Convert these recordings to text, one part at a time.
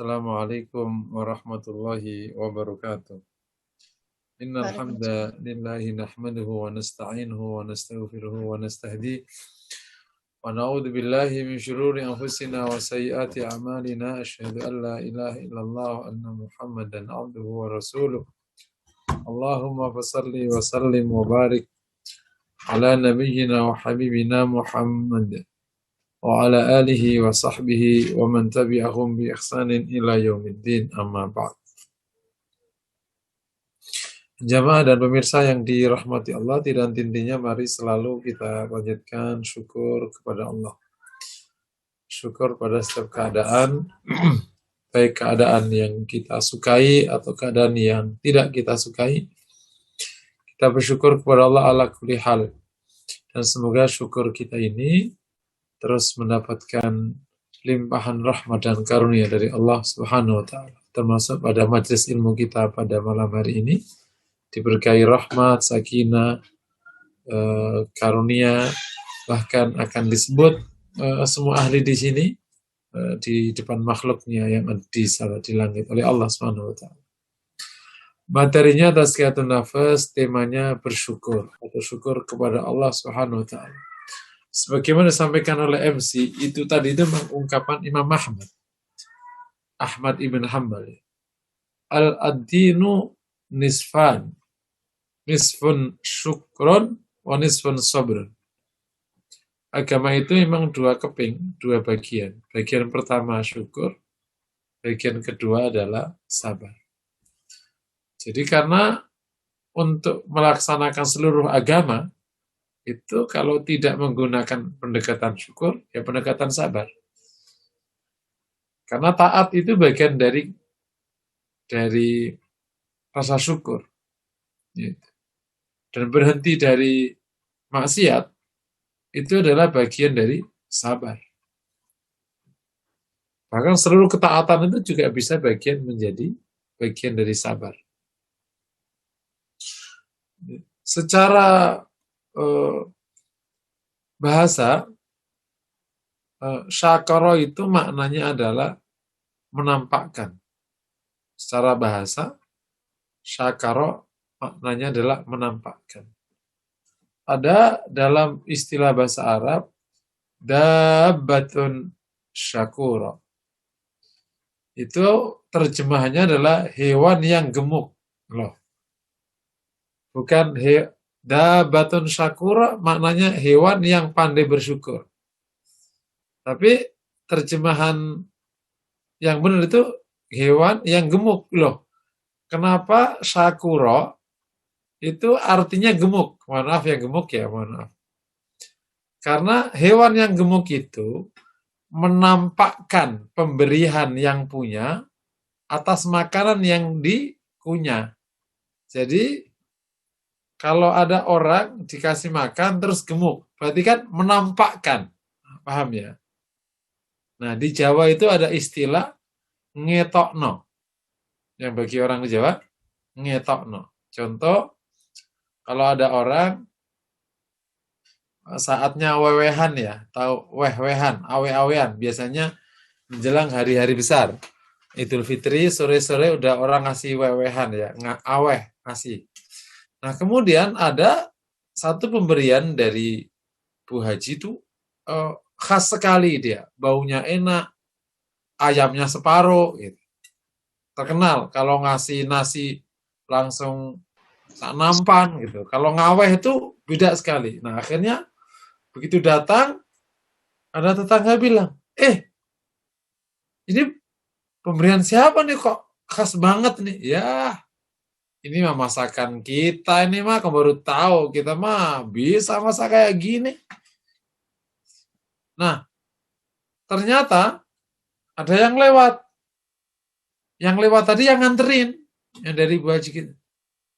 Assalamualaikum warahmatullahi wabarakatuh. Innal Waalaikumsalam. hamdalillahi nahmaduhu wa nasta'inuhu wa nastaghfiruhu wa nastahdihi wa na'udzu billahi min shururi anfusina wa sayyiati a'malina asyhadu an la ilaha illallah wa anna Muhammadan 'abduhu wa rasuluh. Allahumma fashalli wa sallim wa barik ala nabiyyina wa habibina Muhammad wa ala alihi wa sahbihi wa man tabi'ahum bi ihsanin ila yaumiddin, amma ba'd. Jamaah dan pemirsa yang dirahmati Allah, tidak henti-hentinya mari selalu kita panjatkan syukur kepada Allah. Syukur pada setiap keadaan, baik keadaan yang kita sukai atau keadaan yang tidak kita sukai. Kita bersyukur kepada Allah ala kulli hal. Dan semoga syukur kita ini terus mendapatkan limpahan rahmat dan karunia dari Allah Subhanahu wa taala. Termasuk pada majelis ilmu kita pada malam hari ini diberkahi rahmat, sakinah, karunia, bahkan akan disebut semua ahli di sini di depan makhluknya yang ada di langit oleh Allah Subhanahu wa taala. Materinya tazkiyatun nafas, temanya bersyukur atau syukur kepada Allah Subhanahu wa taala. Sebagaimana disampaikan oleh MC, itu tadi itu mengungkapan Imam Ahmad ibn Hanbal. Al-ad-dinu nisfan. Nisfun syukron wa nisfun sabrun. Agama itu memang dua keping, dua bagian. Bagian pertama syukur, bagian kedua adalah sabar. Jadi karena untuk melaksanakan seluruh agama, itu kalau tidak menggunakan pendekatan syukur, ya pendekatan sabar. Karena taat itu bagian dari rasa syukur. Dan berhenti dari maksiat, itu adalah bagian dari sabar. Bahkan seluruh ketaatan itu juga bisa menjadi bagian dari sabar. Secara bahasa, syakara itu maknanya adalah menampakkan. Secara bahasa, syakara maknanya adalah menampakkan. Ada dalam istilah bahasa Arab, dabbatun syakura. Itu terjemahannya adalah hewan yang gemuk. Loh. Bukan dabbatun syakura, maknanya hewan yang pandai bersyukur. Tapi terjemahan yang benar itu hewan yang gemuk. Loh. Kenapa syakura itu artinya gemuk? Mohon maaf yang gemuk ya, mohon maaf. Karena hewan yang gemuk itu menampakkan pemberian yang punya atas makanan yang dikunyah. Jadi kalau ada orang dikasih makan terus gemuk, berarti kan menampakkan. Paham ya? Nah, di Jawa itu ada istilah ngetokno. Yang bagi orang di Jawa, ngetokno. Contoh, kalau ada orang saatnya wewehan ya, tahu weh-wehan, awe-awean, biasanya menjelang hari-hari besar. Idul Fitri, sore-sore udah orang ngasih wewehan ya, aweh ngasih. Nah, kemudian ada satu pemberian dari Bu Haji itu khas sekali dia, baunya enak, ayamnya separuh gitu. Terkenal kalau ngasih nasi langsung sak nampan gitu. Kalau ngaweh itu beda sekali. Nah, akhirnya begitu datang ada tetangga bilang, ini pemberian siapa nih kok khas banget nih? Ya, ini mah masakan kita ini mah, kamu baru tahu kita mah bisa masak kayak gini. Nah, ternyata ada yang lewat. Yang lewat tadi yang nganterin, yang dari Bu Haji gitu.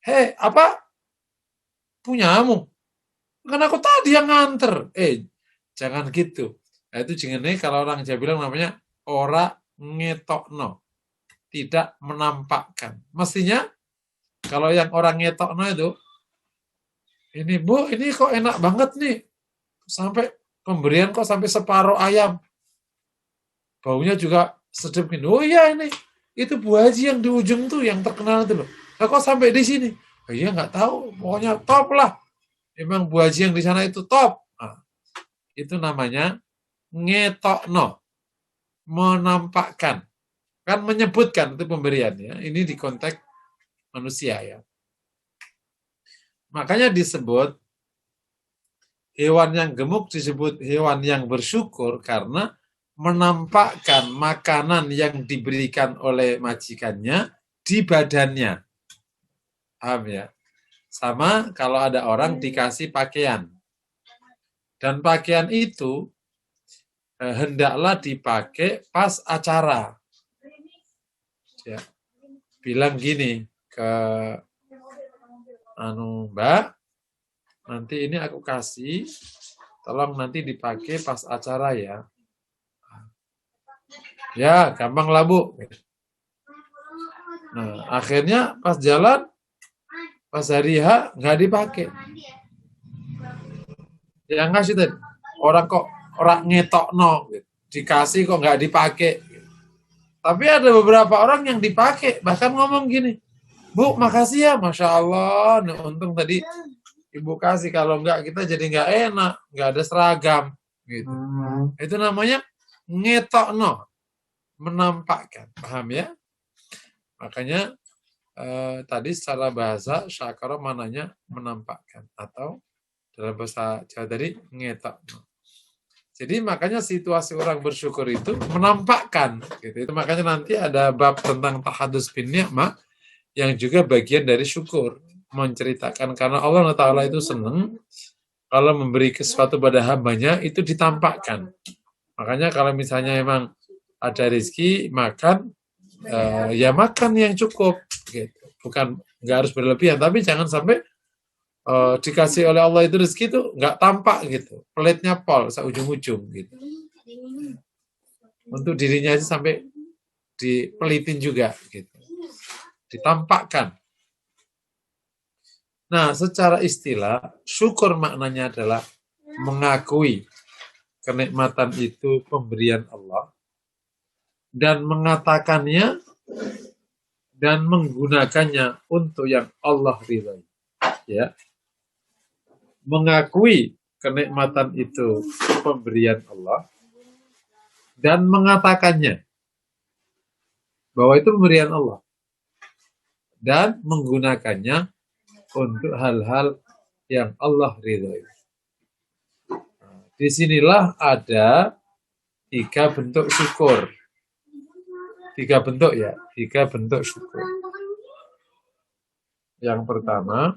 Hei, apa? Punyamu? Kan aku tadi yang nganter. Jangan gitu. Nah, itu jenenge kalau orang Jawa bilang namanya ora ngetokno. Tidak menampakkan. Mestinya kalau yang orang ngetokno itu, ini Bu, ini kok enak banget nih. Sampai pemberian kok sampai separuh ayam. Baunya juga sedep gini. Oh iya ini, itu Bu Haji yang di ujung tuh yang terkenal itu loh. Nah, kok sampai di sini? Oh, iya nggak tahu, pokoknya top lah. Emang Bu Haji yang di sana itu top. Nah, itu namanya ngetokno, menampakkan. Kan menyebutkan itu pemberiannya. Ini di konteks manusia ya. Makanya disebut hewan yang gemuk disebut hewan yang bersyukur karena menampakkan makanan yang diberikan oleh majikannya di badannya. Paham ya? Sama kalau ada orang dikasih pakaian. Dan pakaian itu hendaklah dipakai pas acara. Ya. Bilang gini ke Mbak, nanti ini aku kasih, tolong nanti dipakai pas acara ya. Ya, gampang lah Bu. Nah, akhirnya pas jalan, pas hari H, nggak dipakai. Yang ngasih tadi, orang kok orang ngetokno, gitu. Dikasih kok nggak dipakai. Tapi ada beberapa orang yang dipakai, bahkan ngomong gini, Bu, makasih ya, Masya Allah. Nah, untung tadi Ibu kasih, kalau enggak kita jadi nggak enak, nggak ada seragam. Gitu. Itu namanya ngetokno, menampakkan. Paham ya? Makanya tadi secara bahasa syakara mananya menampakkan, atau dalam bahasa Jawa tadi ngetokno. Jadi makanya situasi orang bersyukur itu menampakkan. Gitu. Itu makanya nanti ada bab tentang tahadus bin ni'mah yang juga bagian dari syukur, menceritakan karena Allah Ta'ala itu senang kalau memberi sesuatu pada hambanya itu ditampakkan. Makanya kalau misalnya memang ada rezeki makan, ya makan yang cukup, gitu. Bukan nggak harus berlebihan, tapi jangan sampai dikasih oleh Allah itu rezeki itu nggak tampak gitu, pelitnya pol seujung-ujung gitu. Untuk dirinya aja sampai dipelitin juga gitu, ditampakkan. Nah, secara istilah, syukur maknanya adalah mengakui kenikmatan itu pemberian Allah dan mengatakannya dan menggunakannya untuk yang Allah ridhai. Ya. Mengakui kenikmatan itu pemberian Allah dan mengatakannya bahwa itu pemberian Allah dan menggunakannya untuk hal-hal yang Allah ridhai. Disinilah ada 3 bentuk syukur. 3 bentuk ya, 3 bentuk syukur. Yang pertama,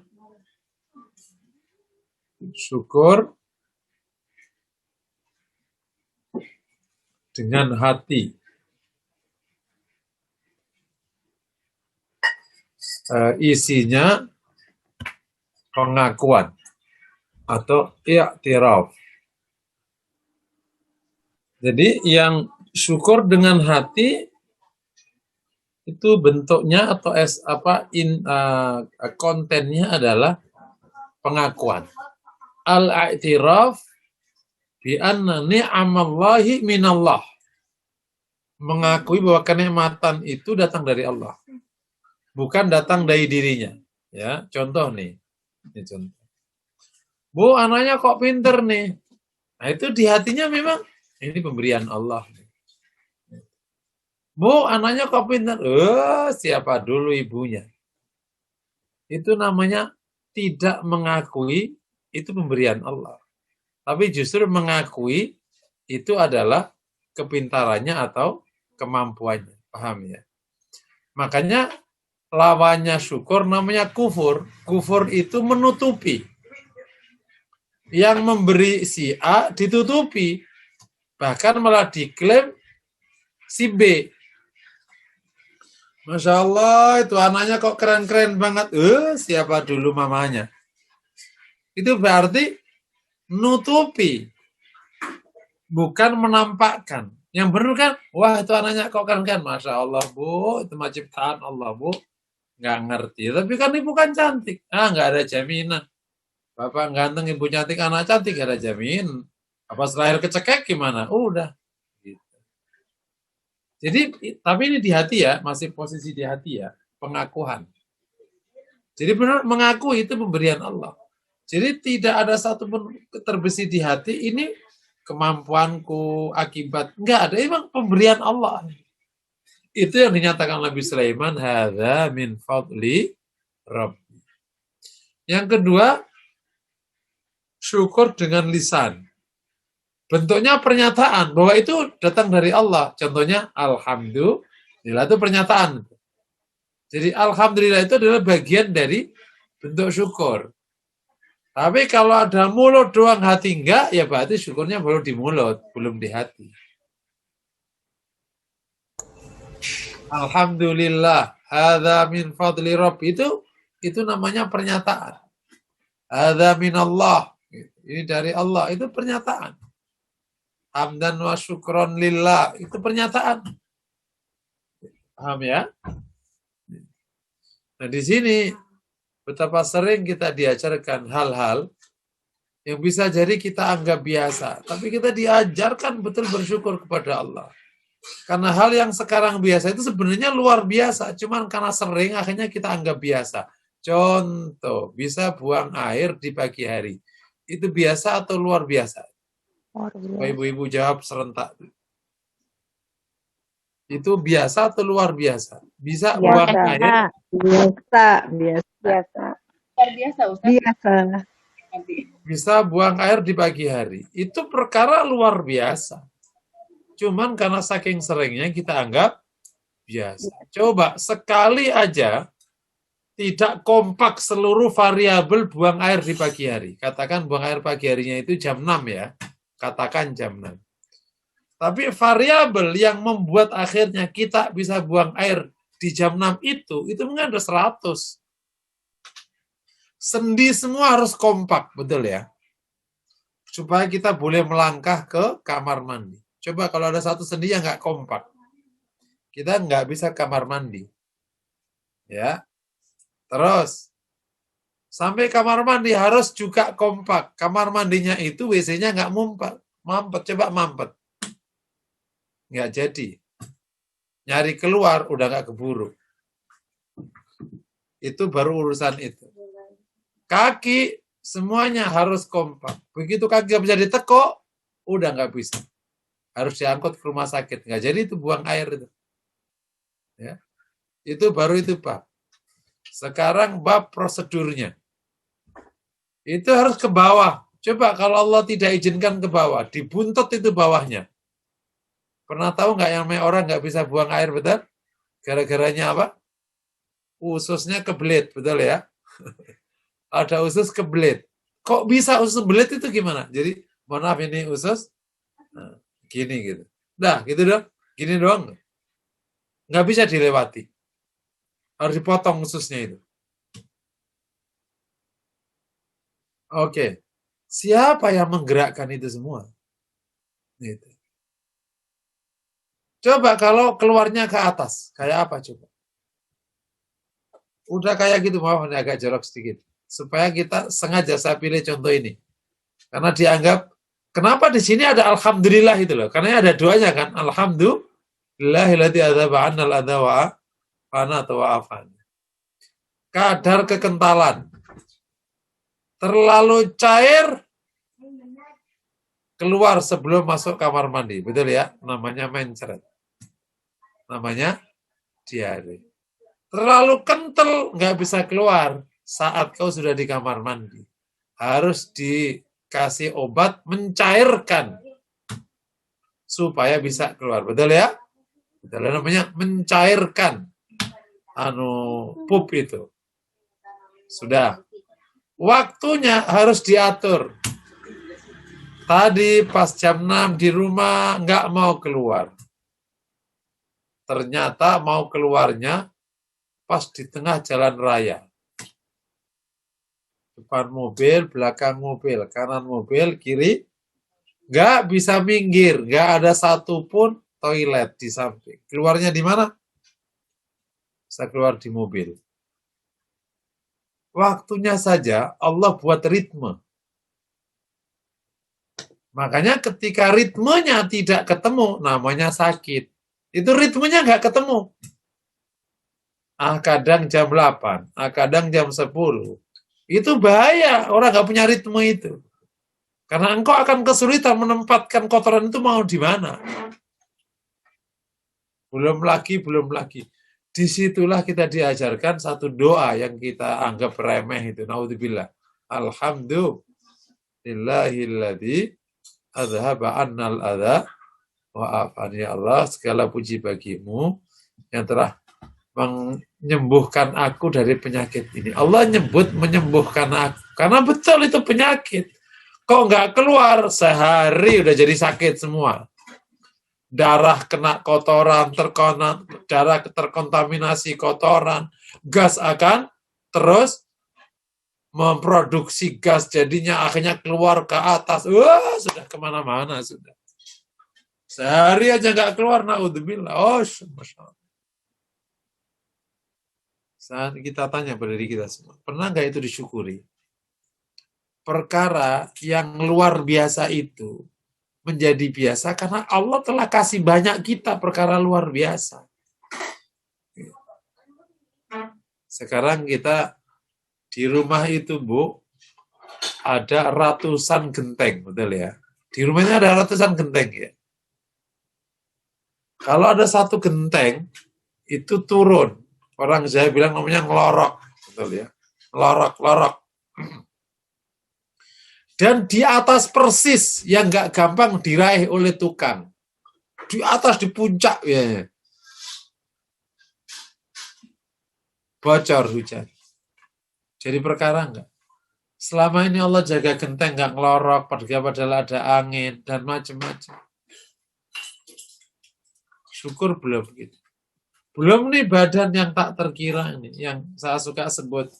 syukur dengan hati. Isinya pengakuan atau i'tiraf. Jadi yang syukur dengan hati itu bentuknya atau kontennya adalah pengakuan. Al-i'tiraf bi anna ni'amallahi minallah. Mengakui bahwa kenikmatan itu datang dari Allah, bukan datang dari dirinya. Ya, contoh nih. Ini contoh. Bu, anaknya kok pinter nih. Nah, itu di hatinya memang ini pemberian Allah. Bu, anaknya kok pinter. Siapa dulu ibunya? Itu namanya tidak mengakui itu pemberian Allah. Tapi justru mengakui itu adalah kepintarannya atau kemampuannya. Paham ya? Makanya lawannya syukur namanya kufur. Kufur itu menutupi. Yang memberi si A ditutupi. Bahkan malah diklaim si B. Masya Allah, itu anaknya kok keren-keren banget. Siapa dulu mamanya? Itu berarti nutupi. Bukan menampakkan. Yang benar kan, wah itu anaknya kok keren-keren. Masya Allah Bu, itu mah ciptaan Allah Bu. Nggak ngerti. Tapi kan ibu kan cantik. Nggak ada jaminan. Bapak ganteng, ibu cantik, anak cantik, gak ada jamin. Apa selahir kecekek gimana? Udah. Gitu. Jadi, tapi ini di hati ya, masih posisi di hati ya, pengakuan. Jadi benar mengaku itu pemberian Allah. Jadi tidak ada satupun terbesit di hati ini kemampuanku akibat, enggak ada, emang pemberian Allah. Itu yang dinyatakan Nabi Sulaiman, hadza min fadli Rabbi. Yang kedua, syukur dengan lisan. Bentuknya pernyataan bahwa itu datang dari Allah. Contohnya alhamdulillah, itu pernyataan. Jadi alhamdulillah itu adalah bagian dari bentuk syukur. Tapi kalau ada mulut doang hati enggak, ya berarti syukurnya baru di mulut, belum di hati. Alhamdulillah, hadza min fadli Rabbi, itu namanya pernyataan. Hadza min Allah, ini dari Allah, itu pernyataan. Hamdan wa syukron lillah, itu pernyataan. Paham ya? Nah di sini betapa sering kita diajarkan hal-hal yang bisa jadi kita anggap biasa, tapi kita diajarkan betul bersyukur kepada Allah. Karena hal yang sekarang biasa itu sebenarnya luar biasa, cuman karena sering akhirnya kita anggap biasa. Contoh, bisa buang air di pagi hari. Itu biasa atau luar biasa? Ibu-ibu jawab serentak. Itu biasa atau luar biasa? Bisa buang air? Biasa. Luar biasa, Ustaz. Biasa. Bisa buang air di pagi hari. Itu perkara luar biasa. Cuman karena saking seringnya kita anggap biasa. Coba sekali aja tidak kompak seluruh variabel buang air di pagi hari. Katakan buang air pagi harinya itu jam 6 ya. Katakan jam 6. Tapi variabel yang membuat akhirnya kita bisa buang air di jam 6 itu mungkin ada 100. Sendi semua harus kompak, betul ya? Supaya kita boleh melangkah ke kamar mandi. Coba kalau ada satu sendi yang nggak kompak, kita nggak bisa kamar mandi. Ya. Terus, sampai kamar mandi harus juga kompak. Kamar mandinya itu WC-nya nggak mampet. Coba mampet. Nggak jadi. Nyari keluar udah nggak keburu. Itu baru urusan itu. Kaki semuanya harus kompak. Begitu kaki nggak bisa ditekuk, udah nggak bisa. Harus diangkut ke rumah sakit. Nggak jadi itu buang air itu. Ya. Itu baru itu Pak. Sekarang bab prosedurnya. Itu harus ke bawah. Coba kalau Allah tidak izinkan ke bawah, dibuntut itu bawahnya. Pernah tahu nggak yang orang nggak bisa buang air, betul? Gara-garanya apa? Ususnya kebelit, betul ya? Ada usus kebelit. Kok bisa usus kebelit itu gimana? Jadi, mohon maaf ini usus, nah, gini gitu. Dah, gitu dong. Gini doang. Nggak bisa dilewati. Harus dipotong ususnya itu. Oke. Siapa yang menggerakkan itu semua? Gitu. Coba kalau keluarnya ke atas, kayak apa coba? Udah kayak gitu, maaf ini agak jorok sedikit. Supaya kita sengaja saya pilih contoh ini. Karena dianggap, kenapa di sini ada alhamdulillah itu loh? Karena ada doanya kan, alhamdulillahilladzi adzaba 'annal adza wa atau afan. Kadar kekentalan. Terlalu cair, keluar sebelum masuk kamar mandi. Betul ya? Namanya mencret. Namanya diare. Terlalu kental, nggak bisa keluar saat kau sudah di kamar mandi. Harus dikasih obat mencairkan supaya bisa keluar. Betul ya? Betul, namanya mencairkan pup itu. Sudah. Waktunya harus diatur. Tadi pas jam 6 di rumah nggak mau keluar. Ternyata mau keluarnya pas di tengah jalan raya. Depan mobil, belakang mobil, kanan mobil, kiri. Nggak bisa minggir, nggak ada satupun toilet di samping. Keluarnya di mana? Bisa keluar di mobil. Waktunya saja Allah buat ritme. Makanya ketika ritmenya tidak ketemu, namanya sakit. Itu ritmenya nggak ketemu. Kadang jam 8, kadang jam 10. Itu bahaya, orang nggak punya ritme itu. Karena engkau akan kesulitan menempatkan kotoran itu mau di mana. Belum lagi. Disitulah kita diajarkan satu doa yang kita anggap remeh itu. Naudzubillah. Alhamdulillahilladzi adzhaba annal adza wa afani. Ya Allah, segala puji bagimu yang telah menyembuhkan aku dari penyakit ini. Allah nyebut menyembuhkan aku. Karena betul itu penyakit. Kok nggak keluar, sehari udah jadi sakit semua. Darah kena kotoran, darah terkontaminasi kotoran, gas akan terus memproduksi gas, jadinya akhirnya keluar ke atas. Wah, sudah kemana-mana sudah. Sehari aja nggak keluar, naudzubillah. Masya Allah. Saat kita tanya pada diri kita semua, pernah nggak itu disyukuri? Perkara yang luar biasa itu menjadi biasa karena Allah telah kasih banyak kita perkara luar biasa. Sekarang kita di rumah itu, Bu, ada ratusan genteng, betul ya? Di rumahnya ada ratusan genteng ya. Kalau ada satu genteng itu turun, orang Jawa bilang namanya ngelorok, betul ya? Ngelorok. Dan di atas persis yang nggak gampang diraih oleh tukang. Di atas, di puncak ya. Bocor hujan. Jadi perkara enggak. Selama ini Allah jaga genteng nggak ngelorok, padahal ada angin dan macam-macam. Syukur belum gitu. Belum nih badan yang tak terkira ini, yang saya suka sebut.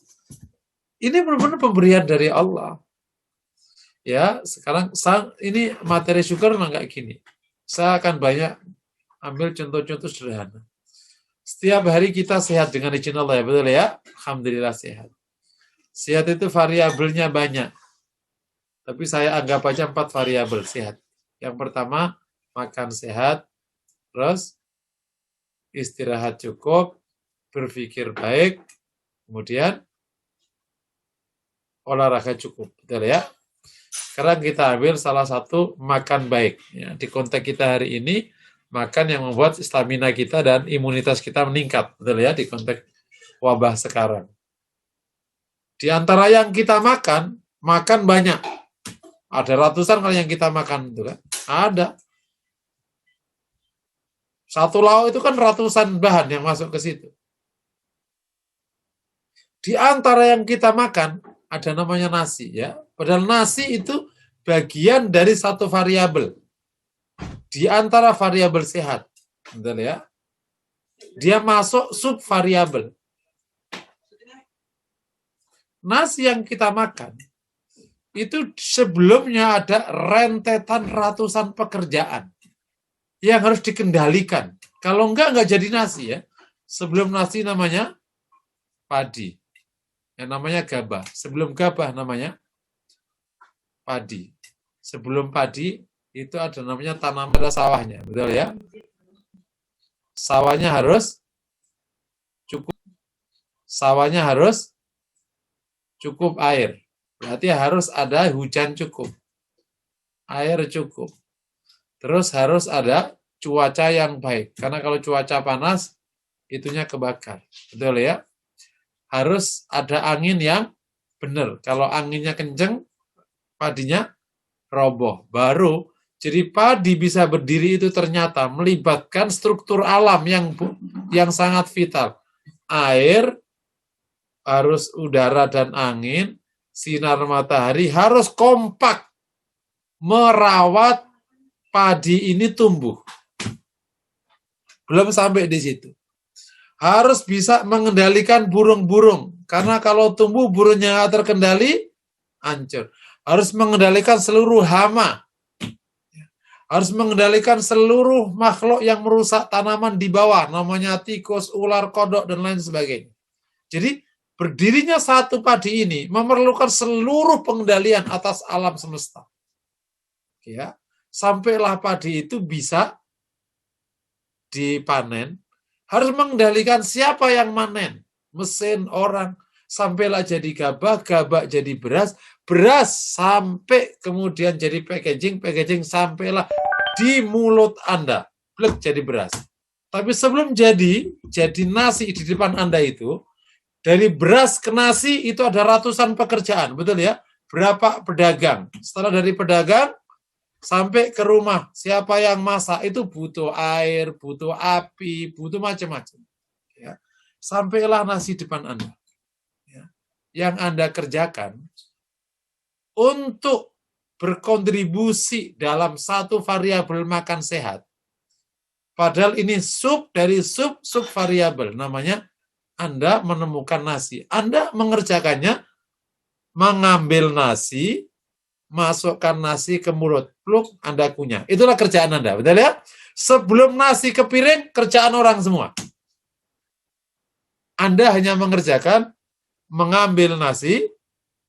Ini benar-benar pemberian dari Allah. Ya, sekarang ini materi syukur enggak gini. Saya akan banyak ambil contoh-contoh sederhana. Setiap hari kita sehat dengan izin Allah, ya betul ya? Alhamdulillah sehat. Sehat itu variabelnya banyak. Tapi saya anggap aja 4 variabel sehat. Yang pertama, makan sehat, terus istirahat cukup, berpikir baik, kemudian olahraga cukup. Betul ya? Sekarang kita ambil salah satu makan baik. Ya, di konteks kita hari ini, makan yang membuat stamina kita dan imunitas kita meningkat. Betul ya, di konteks wabah sekarang. Di antara yang kita makan banyak. Ada ratusan kalau yang kita makan. Betul kan? Ada. Satu lauk itu kan ratusan bahan yang masuk ke situ. Di antara yang kita makan, ada namanya nasi ya. Padahal nasi itu bagian dari satu variabel. Di antara variabel sehat. Betul ya? Dia masuk subvariabel. Nasi yang kita makan, itu sebelumnya ada rentetan ratusan pekerjaan yang harus dikendalikan. Kalau enggak jadi nasi ya. Sebelum nasi namanya padi. Yang namanya gabah. Sebelum gabah namanya padi. Sebelum padi itu ada namanya tanaman, ada sawahnya, betul ya? Sawahnya harus cukup. Sawahnya harus cukup air. Berarti harus ada hujan cukup. Air cukup. Terus harus ada cuaca yang baik. Karena kalau cuaca panas, itunya kebakar. Betul ya? Harus ada angin yang benar. Kalau anginnya kenceng, padinya roboh. Baru, jadi padi bisa berdiri itu ternyata melibatkan struktur alam yang sangat vital. Air, harus udara dan angin, sinar matahari, harus kompak merawat padi ini tumbuh. Belum sampai di situ. Harus bisa mengendalikan burung-burung. Karena kalau tumbuh burungnya nggak terkendali, hancur. Harus mengendalikan seluruh hama. Harus mengendalikan seluruh makhluk yang merusak tanaman di bawah. Namanya tikus, ular, kodok, dan lain sebagainya. Jadi, berdirinya satu padi ini memerlukan seluruh pengendalian atas alam semesta. Ya, sampailah padi itu bisa dipanen, harus mengendalikan siapa yang manen. Mesin, orang, sampailah jadi gabah, gabah jadi beras, beras sampai kemudian jadi packaging, packaging sampailah di mulut Anda. Blek jadi beras. Tapi sebelum jadi nasi di depan Anda itu, dari beras ke nasi itu ada ratusan pekerjaan, betul ya? Berapa pedagang. Setelah dari pedagang, sampai ke rumah, siapa yang masak itu butuh air, butuh api, butuh macam-macam. Ya. Sampailah nasi depan Anda. Ya. Yang Anda kerjakan untuk berkontribusi dalam satu variabel makan sehat. Padahal ini sub dari sub variabel, namanya Anda menemukan nasi. Anda mengerjakannya, mengambil nasi, masukkan nasi ke mulut, pluk, Anda kunyah. Itulah kerjaan Anda, betul ya? Sebelum nasi ke piring, kerjaan orang semua. Anda hanya mengerjakan, mengambil nasi,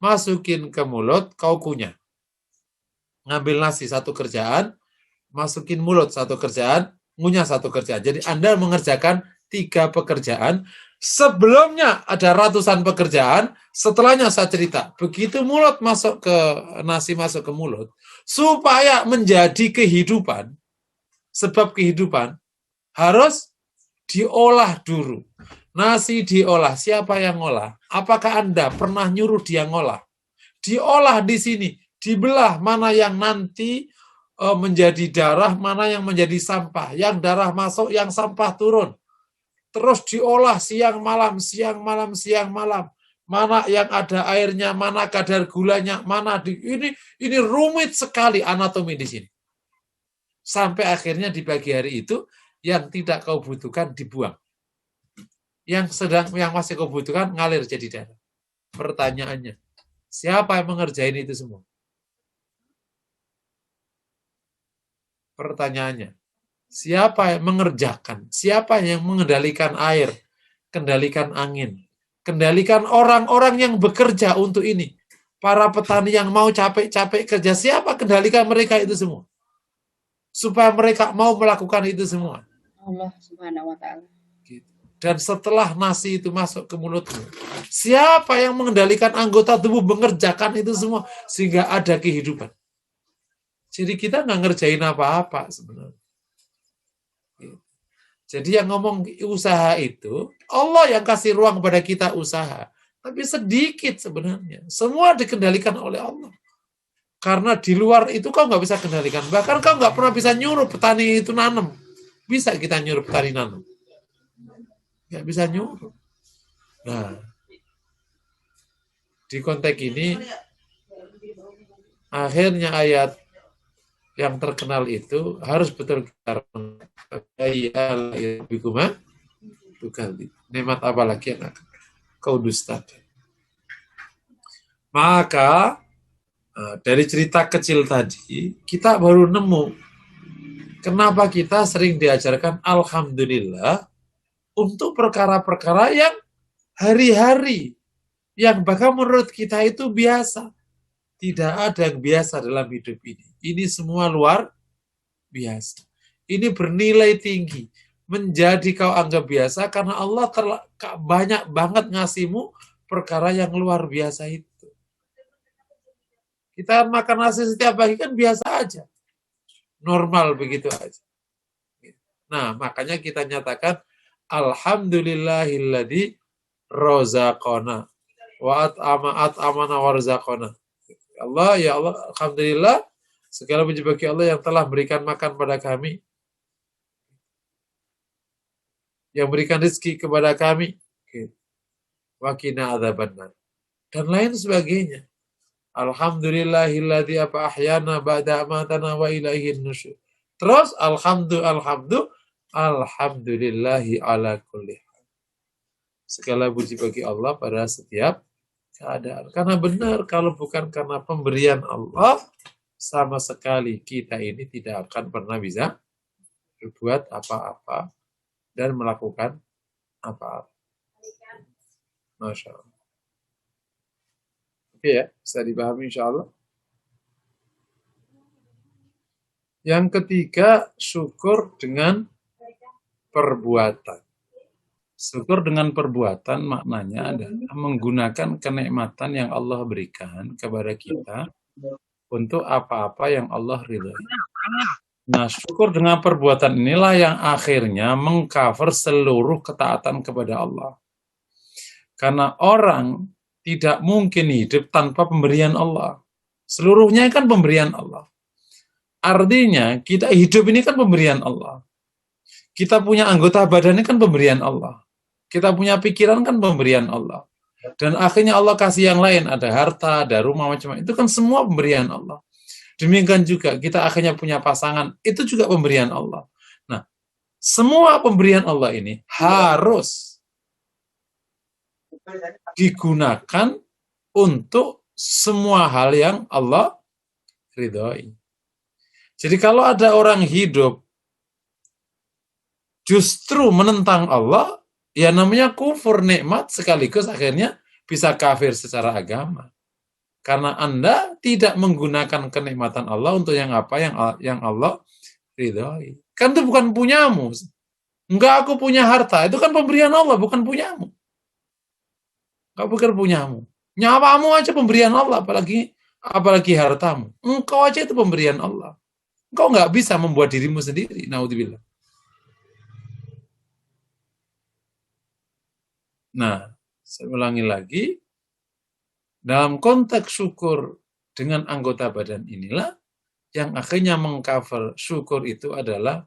masukin ke mulut, kau kunyah. Ngambil nasi satu kerjaan, masukin mulut satu kerjaan, ngunyah satu kerjaan. Jadi Anda mengerjakan 3 pekerjaan. Sebelumnya ada ratusan pekerjaan, setelahnya saya cerita. Begitu mulut masuk ke nasi masuk ke mulut, supaya menjadi kehidupan, sebab kehidupan harus diolah dulu. Nasi diolah, siapa yang ngolah? Apakah Anda pernah nyuruh dia ngolah? Diolah di sini, dibelah mana yang nanti menjadi darah, mana yang menjadi sampah. Yang darah masuk, yang sampah turun. Terus diolah siang malam, siang malam, siang malam. Mana yang ada airnya, mana kadar gulanya, mana ini rumit sekali anatomi di sini. Sampai akhirnya di pagi hari itu yang tidak kau butuhkan dibuang. Yang masih kau butuhkan ngalir jadi darah. Pertanyaannya, siapa yang mengerjain itu semua? Pertanyaannya, siapa yang mengerjakan? Siapa yang mengendalikan air? Kendalikan angin? Kendalikan orang-orang yang bekerja untuk ini? Para petani yang mau capek-capek kerja, siapa kendalikan mereka itu semua? Supaya mereka mau melakukan itu semua. Allah Subhanahu wa Ta'ala. Dan setelah nasi itu masuk ke mulutmu, siapa yang mengendalikan anggota tubuh mengerjakan itu semua sehingga ada kehidupan? Jadi kita nggak ngerjain apa-apa sebenarnya. Jadi yang ngomong usaha itu, Allah yang kasih ruang pada kita usaha. Tapi sedikit sebenarnya. Semua dikendalikan oleh Allah. Karena di luar itu kau nggak bisa kendalikan. Bahkan kau nggak pernah bisa nyuruh petani itu nanam. Bisa kita nyuruh petani nanam? Nggak bisa nyuruh. Nah, di konteks ini, akhirnya ayat yang terkenal itu harus betul nikmat apa lagi yang akan kau dustakan. Maka dari cerita kecil tadi kita baru nemu kenapa kita sering diajarkan alhamdulillah untuk perkara-perkara yang hari-hari yang bahkan menurut kita itu biasa. Tidak ada yang biasa dalam hidup ini. Ini semua luar biasa. Ini bernilai tinggi. Menjadi kau anggap biasa karena Allah banyak banget ngasihmu perkara yang luar biasa itu. Kita makan nasi setiap pagi kan biasa aja. Normal begitu aja. Nah, makanya kita nyatakan alhamdulillahilladzi rozaqona wa at'amana warzaqona. Allah, ya Allah, alhamdulillah, segala puji bagi Allah yang telah berikan makan pada kami, yang berikan rezeki kepada kami, wa qina adzabannar, dan lain sebagainya. Alhamdulillahilladzi ahyana ba'da amatana wa ilaihin nusyur. Terus alhamdulillahi ala kulli hal. Segala puji bagi Allah pada setiap keadaan. Karena benar, kalau bukan karena pemberian Allah, sama sekali kita ini tidak akan pernah bisa berbuat apa-apa dan melakukan apa-apa. Masya Allah. Oke ya, bisa dipahami insya Allah. Yang ketiga, syukur dengan perbuatan. Syukur dengan perbuatan maknanya adalah menggunakan kenikmatan yang Allah berikan kepada kita untuk apa-apa yang Allah ridhoi. Nah, syukur dengan perbuatan inilah yang akhirnya mengcover seluruh ketaatan kepada Allah. Karena orang tidak mungkin hidup tanpa pemberian Allah. Seluruhnya kan pemberian Allah. Artinya, kita hidup ini kan pemberian Allah. Kita punya anggota badan ini kan pemberian Allah. Kita punya pikiran kan pemberian Allah. Dan akhirnya Allah kasih yang lain, ada harta, ada rumah, macam-macam. Itu kan semua pemberian Allah. Demikian juga kita akhirnya punya pasangan, itu juga pemberian Allah. Nah, semua pemberian Allah ini harus digunakan untuk semua hal yang Allah ridhoi. Jadi kalau ada orang hidup justru menentang Allah, ya namanya kufur nikmat sekaligus akhirnya bisa kafir secara agama. Karena Anda tidak menggunakan kenikmatan Allah untuk yang apa yang Allah ridhoi. Kan itu bukan punyamu. Enggak, aku punya harta, itu kan pemberian Allah, bukan punyamu. Enggak bukan punyamu. Nyawamu aja pemberian Allah, apalagi hartamu. Engkau aja itu pemberian Allah. Engkau enggak bisa membuat dirimu sendiri. Naudzubillah. Nah, saya ulangi lagi. Dalam konteks syukur dengan anggota badan inilah yang akhirnya mengcover syukur itu adalah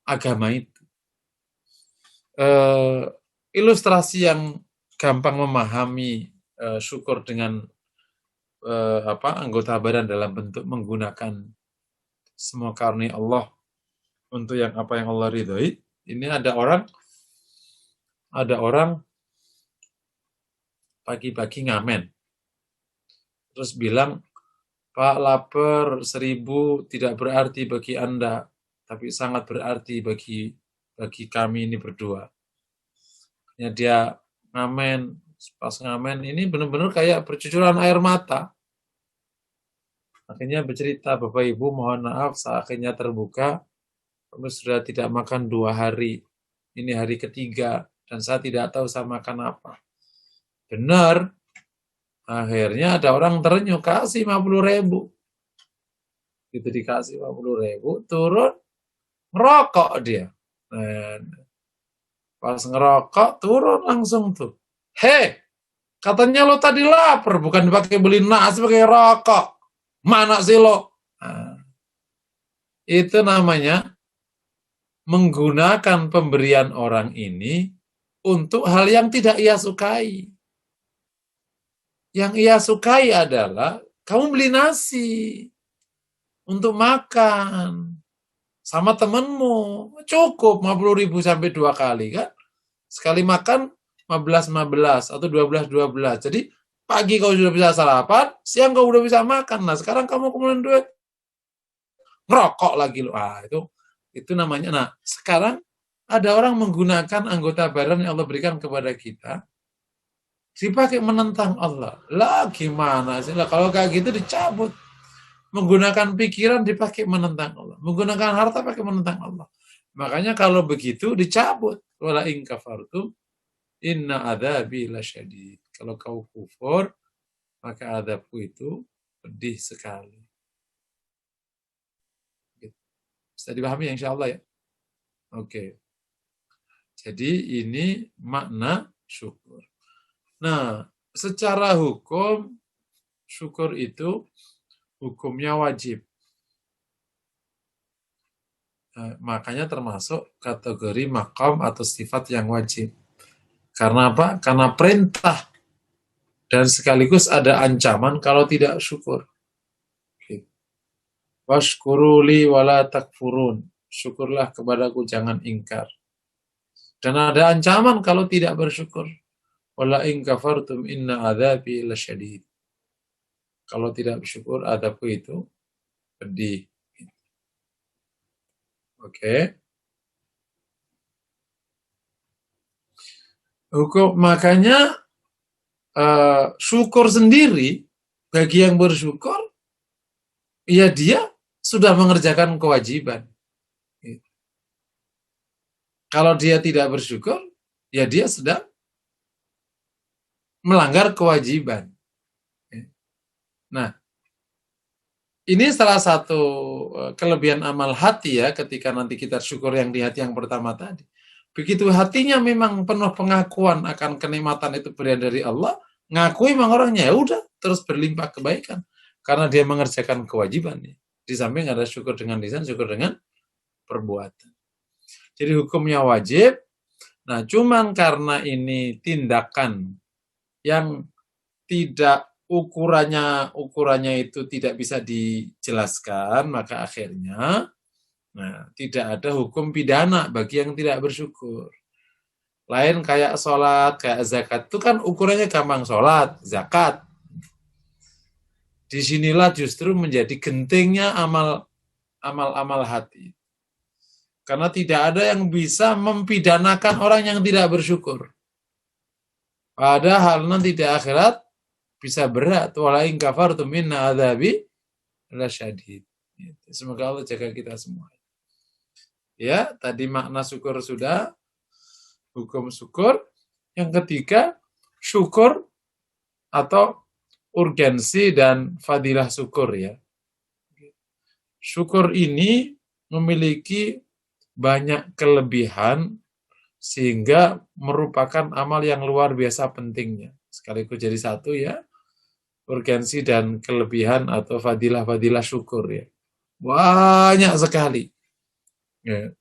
agama itu. Ilustrasi yang gampang memahami syukur dengan anggota badan dalam bentuk menggunakan semua karunia Allah untuk yang apa yang Allah ridhoi. Ini ada orang pagi-pagi ngamen. Terus bilang, Pak, lapar 1000 tidak berarti bagi Anda, tapi sangat berarti bagi kami ini berdua. Ya, dia ngamen, pas ngamen ini benar-benar kayak bercucuran air mata. Akhirnya bercerita, Bapak Ibu mohon maaf, saya akhirnya terbuka, kami sudah tidak makan 2 hari, ini hari ketiga, dan saya tidak tahu saya makan apa. Benar, akhirnya ada orang terenyuh, kasih 50.000. Itu dikasih 50.000, turun, ngerokok dia. Pas ngerokok, turun langsung tuh. Hei, katanya lo tadi lapar, bukan dipakai beli nasi, pakai rokok. Mana sih lo? Nah, itu namanya menggunakan pemberian orang ini untuk hal yang tidak ia sukai. Yang ia sukai adalah kamu beli nasi untuk makan sama temenmu, cukup 50.000 sampai 2 kali kan? Sekali makan 15 atau 12. Jadi pagi kau sudah bisa sarapan, siang kau sudah bisa makan. Nah, sekarang kamu kemudian duit ngerokok lagi lo. Itu namanya. Nah, sekarang ada orang menggunakan anggota badan yang Allah berikan kepada kita dipakai menentang Allah. Lah gimana sih? Lah kalau kayak gitu dicabut. Menggunakan pikiran dipakai menentang Allah. Menggunakan harta pakai menentang Allah. Makanya kalau begitu dicabut. Wala in kafartum inna adzabi lasyadid. Kalau kau kufur, maka adabku itu pedih sekali. Bisa dipahami ya, insya Allah ya? Oke. Jadi ini makna syukur. Nah, secara hukum, syukur itu hukumnya wajib. Makanya termasuk kategori maqam atau sifat yang wajib. Karena apa? Karena perintah dan sekaligus ada ancaman kalau tidak syukur. Washkuruli wala takfurun. Syukurlah kepadaku, jangan ingkar. Dan ada ancaman kalau tidak bersyukur. Wala in kafartum inna adzabi lasyadid. Kalau tidak bersyukur, adabku itu pedih. Oke. Hukum makanya syukur sendiri bagi yang bersyukur, ya dia sudah mengerjakan kewajiban. Kalau dia tidak bersyukur, ya dia sedang melanggar kewajiban. Nah, ini salah satu kelebihan amal hati ya, ketika nanti kita syukur yang di hati yang pertama tadi. Begitu hatinya memang penuh pengakuan akan kenikmatan itu berian dari Allah, ngakui memang orangnya ya udah terus berlimpah kebaikan karena dia mengerjakan kewajibannya. Di samping ada syukur dengan lisan, syukur dengan perbuatan. Jadi hukumnya wajib. Nah, cuman karena ini tindakan yang tidak ukurannya itu tidak bisa dijelaskan, maka akhirnya tidak ada hukum pidana bagi yang tidak bersyukur. Lain kayak sholat, kayak zakat, itu kan ukurannya gampang, sholat, zakat. Disinilah justru menjadi gentingnya amal hati. Karena tidak ada yang bisa mempidanakan orang yang tidak bersyukur. Padahal nanti di akhirat bisa berat. Walain kafartum inna adzabi lasyadid. Semoga Allah jaga kita semua. Ya, tadi makna syukur sudah, hukum syukur. Yang ketiga, syukur atau urgensi dan fadilah syukur ya. Syukur ini memiliki banyak kelebihan sehingga merupakan amal yang luar biasa pentingnya. Sekaligus jadi satu ya, urgensi dan kelebihan atau fadilah-fadilah syukur ya. Banyak sekali. Ya.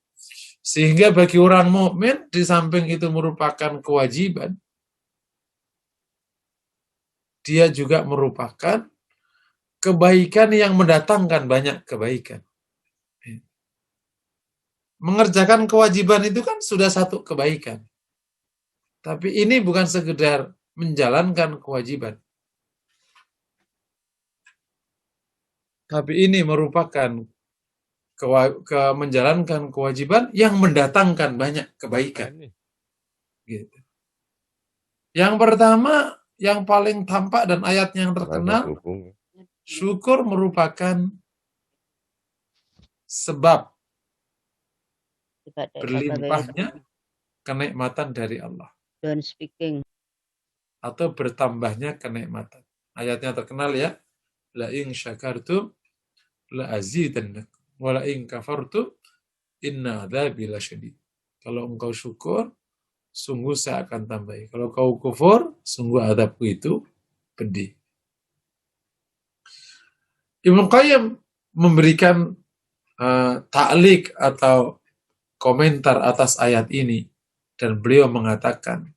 Sehingga bagi orang mukmin di samping itu merupakan kewajiban, dia juga merupakan kebaikan yang mendatangkan banyak kebaikan. Mengerjakan kewajiban itu kan sudah satu kebaikan. Tapi ini bukan sekedar menjalankan kewajiban. Tapi ini merupakan menjalankan kewajiban yang mendatangkan banyak kebaikan. Gitu. Yang pertama, yang paling tampak dan ayatnya yang terkenal, syukur merupakan sebab berlimpahnya kenikmatan dari Allah. Atau bertambahnya kenikmatan. Ayatnya terkenal ya. La in syakartum la azidannakum wa la in kafartum inna adzabi lasyadid. Kalau engkau syukur, sungguh saya akan tambahi. Kalau kau kufur, sungguh azabku itu pedih. Ibnu Qayyim memberikan ta'liq atau komentar atas ayat ini dan beliau mengatakan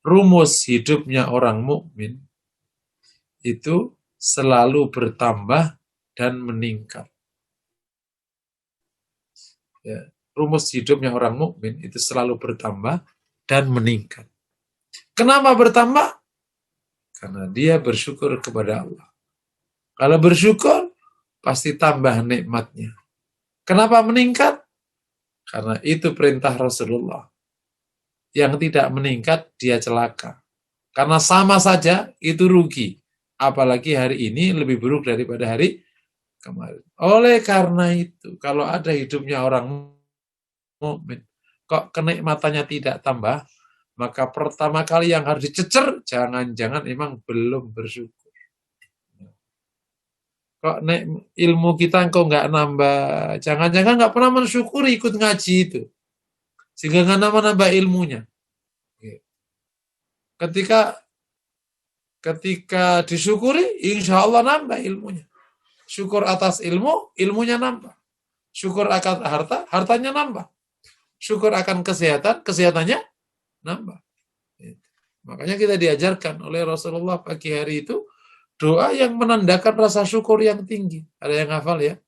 rumus hidupnya orang mukmin itu selalu bertambah dan meningkat. Ya, rumus hidupnya orang mukmin itu selalu bertambah dan meningkat. Kenapa bertambah? Karena dia bersyukur kepada Allah. Kalau bersyukur, pasti tambah nikmatnya. Kenapa meningkat? Karena itu perintah Rasulullah. Yang tidak meningkat, dia celaka. Karena sama saja, itu rugi. Apalagi hari ini lebih buruk daripada hari kemarin. Oleh karena itu, kalau ada hidupnya orang mukmin, kok kenikmatannya tidak tambah, maka pertama kali yang harus dicecer, jangan-jangan emang belum bersyukur. Kok ilmu kita kok nggak nambah, jangan-jangan nggak pernah mensyukuri ikut ngaji itu, sehingga nggak nambah ilmunya. Ketika disyukuri, insya Allah nambah ilmunya. Syukur atas ilmu, ilmunya nambah. Syukur akan harta, hartanya nambah. Syukur akan kesehatan, kesehatannya nambah. Makanya kita diajarkan oleh Rasulullah pagi hari itu doa yang menandakan rasa syukur yang tinggi. Ada yang hafal ya?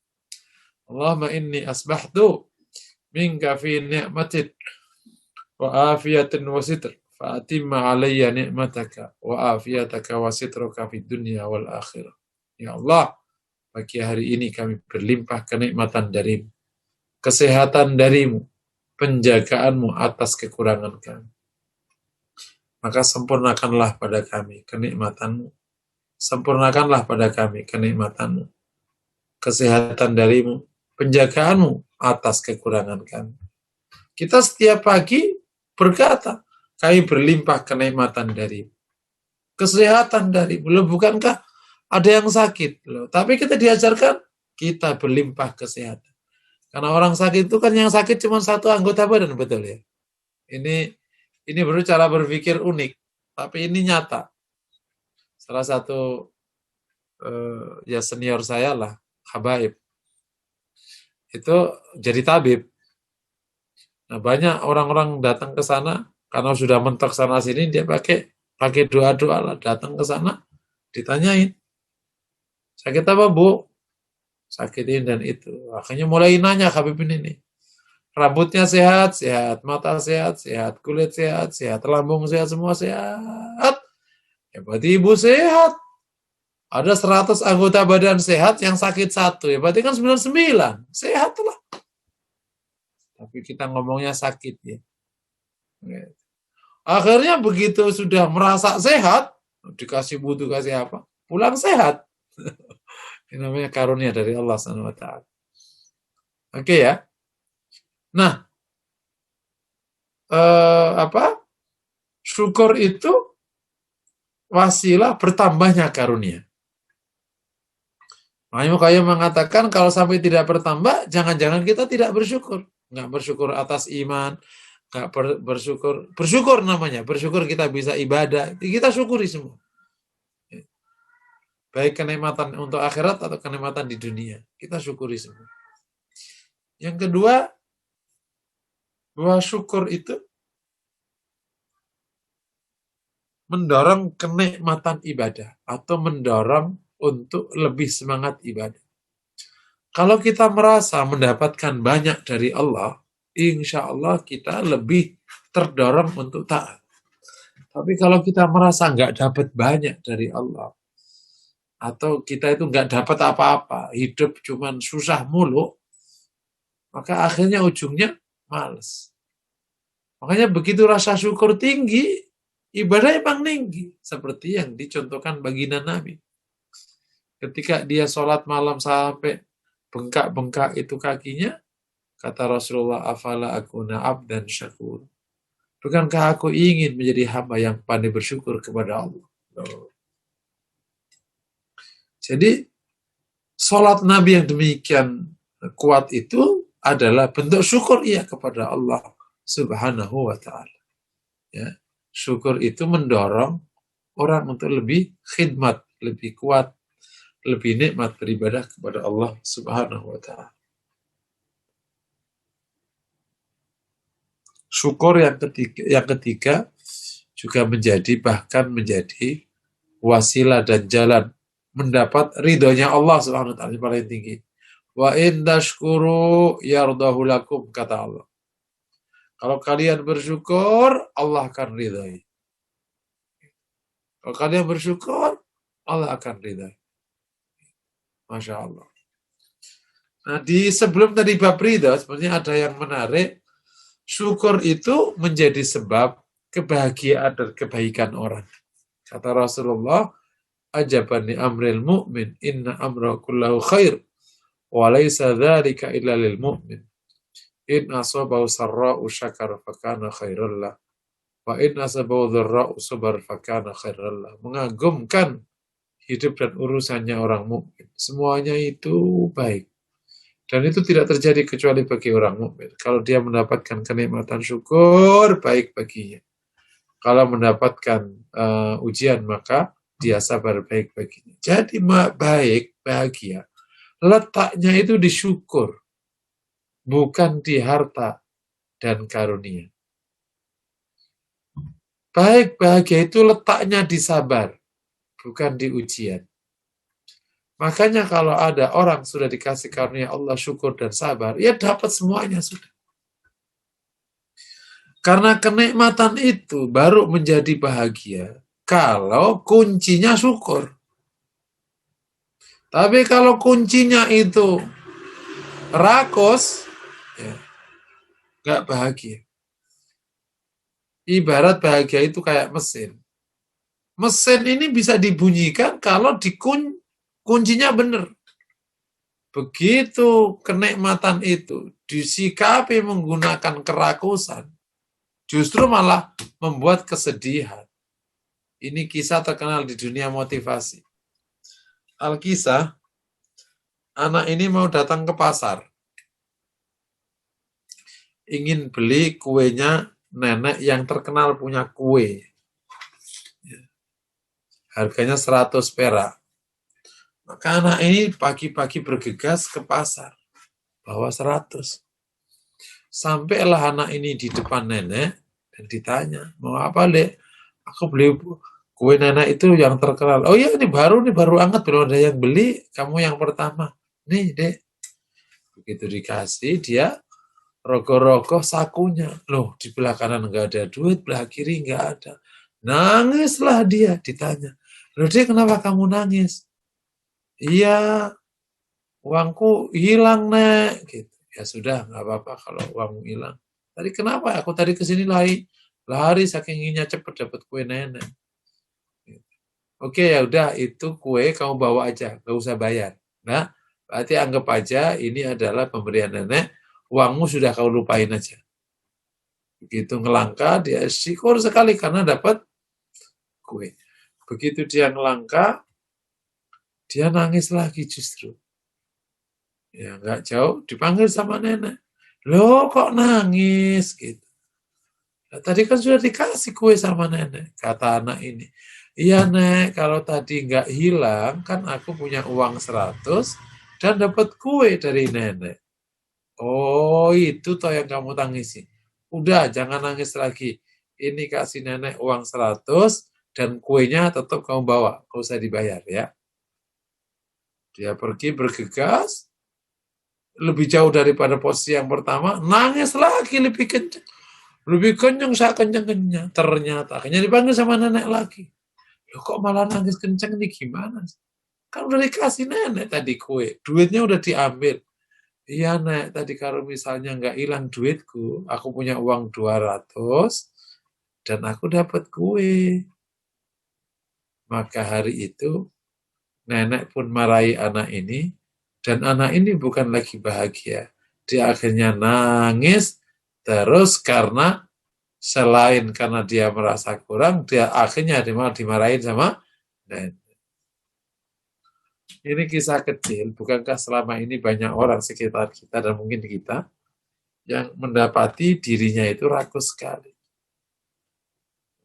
Allahumma inni asbahtu minka fi ni'matin wa afiyatin wa sitr fa'atimma alayya ni'mataka wa afiyataka wa sitraka fid dunya wal akhirah. Ya Allah, pagi hari ini kami berlimpah kenikmatan darimu, kesehatan darimu, penjagaanmu atas kekurangan kami. Maka sempurnakanlah pada kami kenikmatanmu. Sempurnakanlah pada kami kenikmatanmu, kesehatan darimu, penjagaanmu atas kekurangan kami. Kita setiap pagi berkata, kami berlimpah kenikmatan dari kesehatan dari belum, bukankah ada yang sakit loh. Tapi kita diajarkan kita berlimpah kesehatan. Karena orang sakit itu kan yang sakit cuma satu anggota badan, betul ya. Ini baru cara berpikir unik, tapi ini nyata. Salah satu ya senior saya lah, Habaib, itu jadi tabib. Nah, banyak orang-orang datang ke sana karena sudah mentok sana sini, dia pakai doa-doa lah, datang ke sana ditanyain, sakit apa bu? Sakit ini dan itu. Akhirnya mulai nanya Habib ini. Rambutnya sehat, sehat, mata sehat, sehat, kulit sehat, sehat, lambung sehat, semua sehat. Ya berarti ibu sehat. Ada 100 anggota badan sehat, yang sakit satu. Ya berarti kan 99. Sehat lah. Tapi kita ngomongnya sakit ya. Akhirnya begitu sudah merasa sehat, dikasih butuh, kasih apa, pulang sehat. Ini namanya karunia dari Allah SWT. Oke ya. Nah, syukur itu wasilah bertambahnya karunia. Makanya kayak mengatakan kalau sampai tidak bertambah, jangan-jangan kita tidak bersyukur. Nggak bersyukur atas iman, nggak bersyukur namanya. Bersyukur kita bisa ibadah, kita syukuri semua. Baik kenikmatan untuk akhirat atau kenikmatan di dunia, kita syukuri semua. Yang kedua, bahwa syukur itu mendorong kenikmatan ibadah atau mendorong untuk lebih semangat ibadah. Kalau kita merasa mendapatkan banyak dari Allah, insya Allah kita lebih terdorong untuk taat. Tapi kalau kita merasa nggak dapat banyak dari Allah, atau kita itu nggak dapat apa-apa, hidup cuman susah mulu, maka akhirnya ujungnya malas. Makanya begitu rasa syukur tinggi, ibadah emang tinggi. Seperti yang dicontohkan baginda Nabi. Ketika dia sholat malam sampai bengkak-bengkak itu kakinya, kata Rasulullah, afala akuna abdan syakur. Bukankah aku ingin menjadi hamba yang pandai bersyukur kepada Allah? Jadi, sholat Nabi yang demikian kuat itu adalah bentuk syukur ia kepada Allah Subhanahu wa ta'ala. Ya, syukur itu mendorong orang untuk lebih khidmat, lebih kuat, lebih nikmat beribadah kepada Allah Subhanahu wa ta'ala. Syukur yang ketiga juga bahkan menjadi wasilah dan jalan mendapat ridhonya Allah Subhanahu wa ta'ala yang paling tinggi. Wa in tashkuru yardahu lakum, kata Allah. Kalau kalian bersyukur, Allah akan ridhai. Kalau kalian bersyukur, Allah akan ridhai. Masya Allah. Nah, sebelum tadi bab ridha, sebenarnya ada yang menarik. Syukur itu menjadi sebab kebahagiaan dan kebaikan orang. Kata Rasulullah, ajaban li amril mu'min, inna amra kullahu khair, wa laysa dzalika illa lil mu'min. In asabahu sarra'u syakar fakana khairallah, wa in asabahu dharra'u sabar fakana khairallah. Mengagumkan hidup dan urusannya orang mukmin. Semuanya itu baik. Dan itu tidak terjadi kecuali bagi orang mukmin. Kalau dia mendapatkan kenikmatan syukur, baik baginya. Kalau mendapatkan ujian, maka dia sabar, baik baginya. Jadi baik, bahagia. Letaknya itu di syukur, bukan di harta dan karunia. Baik, bahagia itu letaknya di sabar, bukan di ujian. Makanya kalau ada orang sudah dikasih karunia Allah, syukur dan sabar, ya dapat semuanya sudah. Karena kenikmatan itu baru menjadi bahagia kalau kuncinya syukur. Tapi kalau kuncinya itu rakus, ya nggak bahagia. Ibarat bahagia itu kayak mesin. Mesin ini bisa dibunyikan kalau kuncinya benar. Begitu kenikmatan itu disikapi menggunakan kerakusan, justru malah membuat kesedihan. Ini kisah terkenal di dunia motivasi. Alkisah, anak ini mau datang ke pasar. Ingin beli kuenya nenek yang terkenal punya kue. Harganya 100 perak. Maka anak ini pagi-pagi bergegas ke pasar. Bawa 100. Sampailah anak ini di depan nenek dan ditanya, mau apa, Dek? Aku beli kue nenek itu yang terkenal. Oh iya, ini baru anget, belum ada yang beli. Kamu yang pertama. Nih, Dek. Begitu dikasih, dia rogoh-rogoh sakunya. Loh, di belah kanan nggak ada duit, belah kiri nggak ada. Nangislah dia, ditanya. Loh, Dek, kenapa kamu nangis? Iya, uangku hilang, Nek. Gitu. Ya sudah, nggak apa-apa kalau uangmu hilang. Tadi kenapa? Aku tadi kesini lari saking inginnya cepet dapat kue nenek. Oke, ya udah, itu kue kamu bawa aja, nggak usah bayar. Nah, berarti anggap aja ini adalah pemberian nenek, uangmu sudah kau lupain aja. Begitu ngelangkah, dia syukur sekali karena dapat kue. Begitu dia ngelangkah, dia nangis lagi justru. Ya nggak jauh, dipanggil sama nenek. Loh kok nangis gitu. Nah, tadi kan sudah dikasih kue sama nenek, kata anak ini. Iya Nek, kalau tadi nggak hilang, kan aku punya uang 100 dan dapat kue dari nenek. Oh itu toh yang kamu tangisi. Udah jangan nangis lagi. Ini kasih nenek uang 100 dan kuenya tetap kamu bawa, nggak usah dibayar ya. Dia pergi bergegas, lebih jauh daripada posisi yang pertama, nangis lagi lebih kencang. Lebih kencang, saya kencang-kencang. Ternyata, akhirnya dipanggil sama nenek lagi. Loh kok malah nangis kencang nih, gimana? Kan udah dikasih nenek tadi kue, duitnya udah diambil. Iya Nek, tadi kalau misalnya nggak hilang duitku, aku punya uang 200 dan aku dapat kue. Maka hari itu nenek pun marahi anak ini dan anak ini bukan lagi bahagia. Dia akhirnya nangis terus karena selain karena dia merasa kurang, dia akhirnya dimarahin sama nenek. Ini kisah kecil, bukankah selama ini banyak orang sekitar kita dan mungkin kita yang mendapati dirinya itu rakus sekali.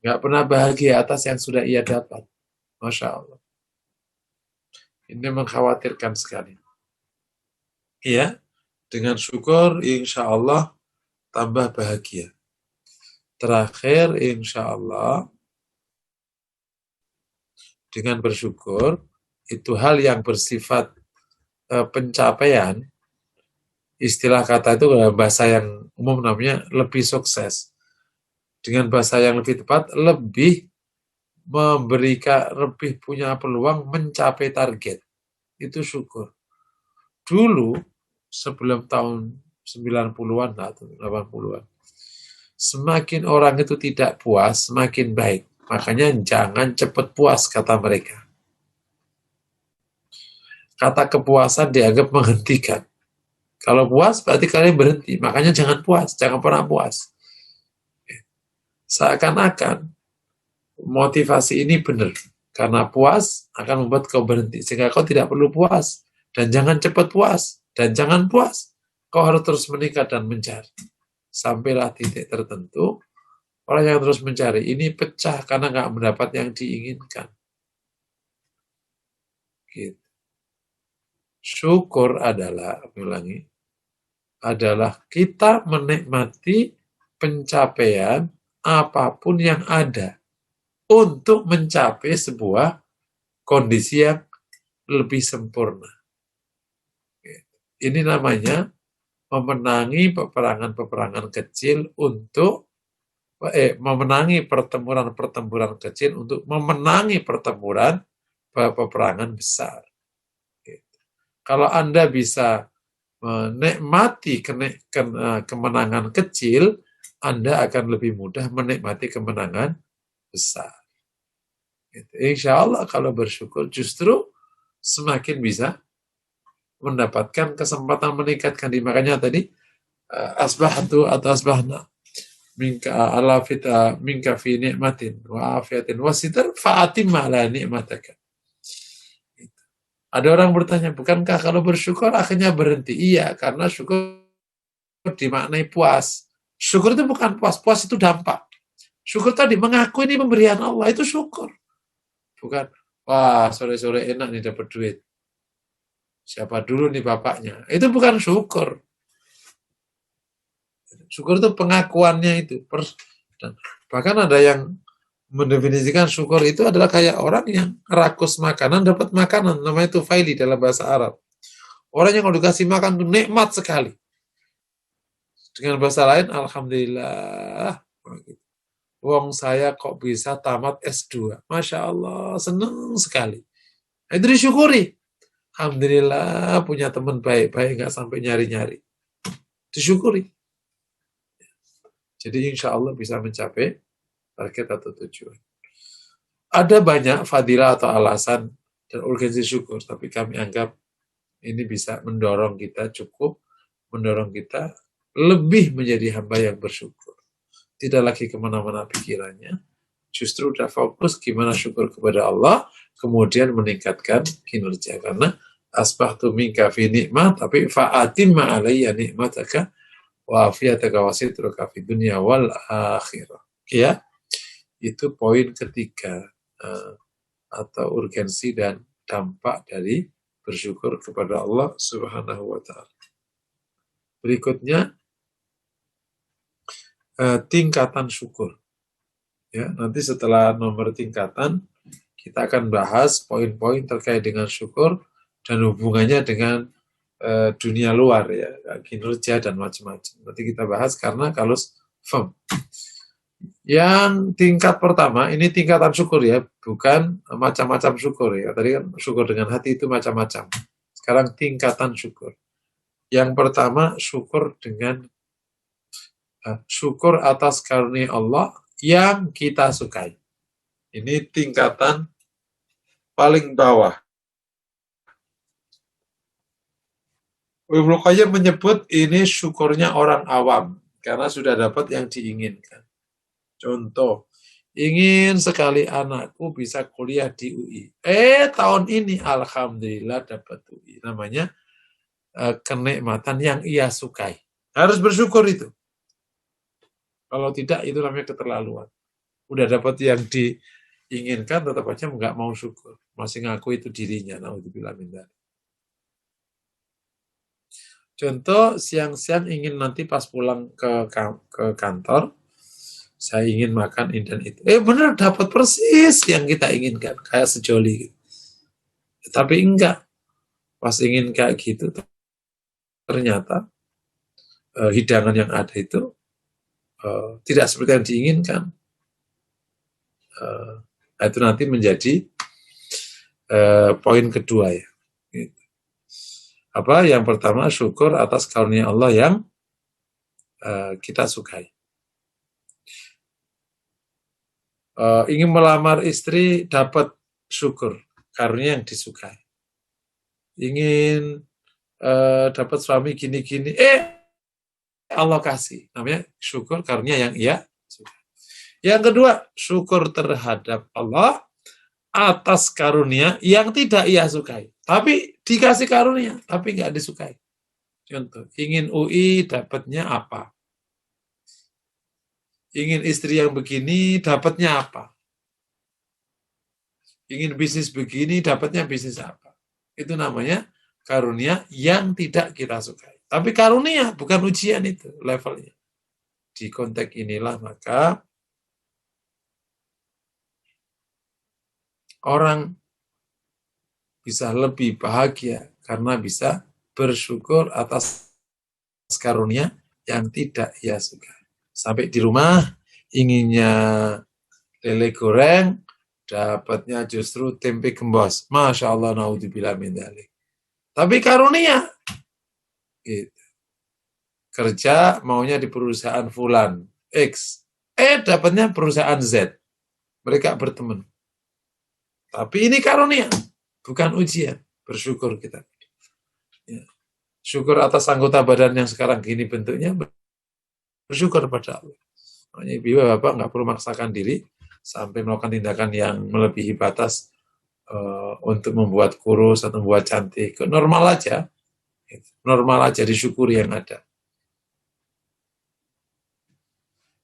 Nggak pernah bahagia atas yang sudah ia dapat. Masya Allah. Ini mengkhawatirkan sekali. Iya, dengan syukur insya Allah tambah bahagia. Terakhir insya Allah dengan bersyukur itu hal yang bersifat pencapaian. Istilah kata itu dalam bahasa yang umum namanya lebih sukses. Dengan bahasa yang lebih tepat, lebih punya peluang mencapai target. Itu syukur. Dulu, sebelum tahun 90-an atau 80-an, semakin orang itu tidak puas, semakin baik. Makanya jangan cepat puas, kata mereka. Kata kepuasan dianggap menghentikan. Kalau puas, berarti kalian berhenti. Makanya jangan puas, jangan pernah puas. Seakan-akan motivasi ini benar. Karena puas akan membuat kau berhenti. Sehingga kau tidak perlu puas. Dan jangan cepat puas. Dan jangan puas. Kau harus terus meningkat dan mencari. Sampailah titik tertentu. Orang yang terus mencari ini pecah karena nggak mendapat yang diinginkan. Gitu. Syukur adalah kita menikmati pencapaian apapun yang ada untuk mencapai sebuah kondisi yang lebih sempurna. Ini namanya memenangi peperangan-peperangan kecil untuk memenangi pertempuran-pertempuran kecil untuk memenangi peperangan besar. Kalau Anda bisa menikmati kemenangan kecil, Anda akan lebih mudah menikmati kemenangan besar. Insya Allah kalau bersyukur justru semakin bisa mendapatkan kesempatan meningkatkan di makanya tadi asbahtu atau asbahna minka ala fita minka fi ni'matin wa afiatin wa sitar fa'atimma ala ni'mataka. Ada orang bertanya, bukankah kalau bersyukur akhirnya berhenti? Iya, karena syukur dimaknai puas. Syukur itu bukan puas, puas itu dampak. Syukur tadi mengaku ini pemberian Allah, itu syukur. Bukan, wah sore-sore enak nih dapat duit. Siapa dulu nih bapaknya? Itu bukan syukur. Syukur itu pengakuannya itu. Dan bahkan ada yang mendefinisikan syukur itu adalah kayak orang yang rakus makanan, dapat makanan. Namanya tufaili dalam bahasa Arab. Orang yang kalau dikasih makan itu nikmat sekali. Dengan bahasa lain, alhamdulillah. Wong saya kok bisa tamat S2. Masya Allah, senang sekali. Itu disyukuri. Alhamdulillah punya teman baik-baik, nggak sampai nyari-nyari. Disyukuri. Jadi insya Allah bisa mencapai target atau tujuan. Ada banyak fadilah atau alasan dan urgensi syukur, tapi kami anggap ini bisa mendorong kita mendorong kita lebih menjadi hamba yang bersyukur. Tidak lagi kemana-mana pikirannya, justru udah fokus gimana syukur kepada Allah, kemudian meningkatkan kinerja. Karena asbahtu minka fi nikmah, tapi fa'atimma alayya nikmataka wa afiyataka wa sitruka fi dunya wal akhirah. Ya, itu poin ketiga atau urgensi dan dampak dari bersyukur kepada Allah Subhanahu wa ta'ala. Berikutnya tingkatan syukur. Ya, nanti setelah nomor tingkatan kita akan bahas poin-poin terkait dengan syukur dan hubungannya dengan dunia luar ya, kinerja dan macam-macam. Nanti kita bahas karena kalau firm. Yang tingkat pertama, ini tingkatan syukur ya, bukan macam-macam syukur ya. Tadi kan syukur dengan hati itu macam-macam. Sekarang tingkatan syukur. Yang pertama, syukur dengan syukur atas karunia Allah yang kita sukai. Ini tingkatan paling bawah. Ibnu Qayyim menyebut ini syukurnya orang awam karena sudah dapat yang diinginkan. Contoh, ingin sekali anakku bisa kuliah di UI. Tahun ini alhamdulillah dapat UI. Namanya kenikmatan yang ia sukai. Harus bersyukur itu. Kalau tidak itu namanya keterlaluan. Udah dapat yang diinginkan tetap aja nggak mau syukur. Masih ngaku itu dirinya. Naudzubillah min dzalik. Contoh, siang-siang ingin nanti pas pulang ke kantor, saya ingin makan ini dan itu. Benar dapat persis yang kita inginkan, kayak sejoli gitu. Tapi enggak. Pas ingin kayak gitu, ternyata hidangan yang ada itu tidak seperti yang diinginkan. Itu nanti menjadi poin kedua ya. Apa? Yang pertama, syukur atas karunia Allah yang kita sukai. Ingin melamar istri, dapat syukur karunia yang disukai. Ingin dapat suami gini-gini, Allah kasih. Namanya syukur karunia yang ia sukai. Yang kedua, syukur terhadap Allah atas karunia yang tidak ia sukai. Tapi dikasih karunia, tapi nggak disukai. Contoh, ingin UI, dapatnya apa? Ingin istri yang begini, dapatnya apa? Ingin bisnis begini, dapatnya bisnis apa? Itu namanya karunia yang tidak kita sukai. Tapi karunia, bukan ujian itu levelnya. Di konteks inilah maka orang bisa lebih bahagia karena bisa bersyukur atas karunia yang tidak ia suka. Sampai di rumah inginnya lele goreng, dapatnya justru tempe gembos. Masya Allah, naudzubillah min dzalik. Tapi karunia, gitu. Kerja maunya di perusahaan fulan X, dapatnya perusahaan Z. Mereka berteman. Tapi ini karunia, bukan ujian. Bersyukur kita. Ya. Syukur atas anggota badan yang sekarang gini bentuknya, bersyukur pada Allah. Makanya ibu bapak nggak perlu memaksakan diri sampai melakukan tindakan yang melebihi batas untuk membuat kurus atau membuat cantik. Normal aja disyukuri yang ada.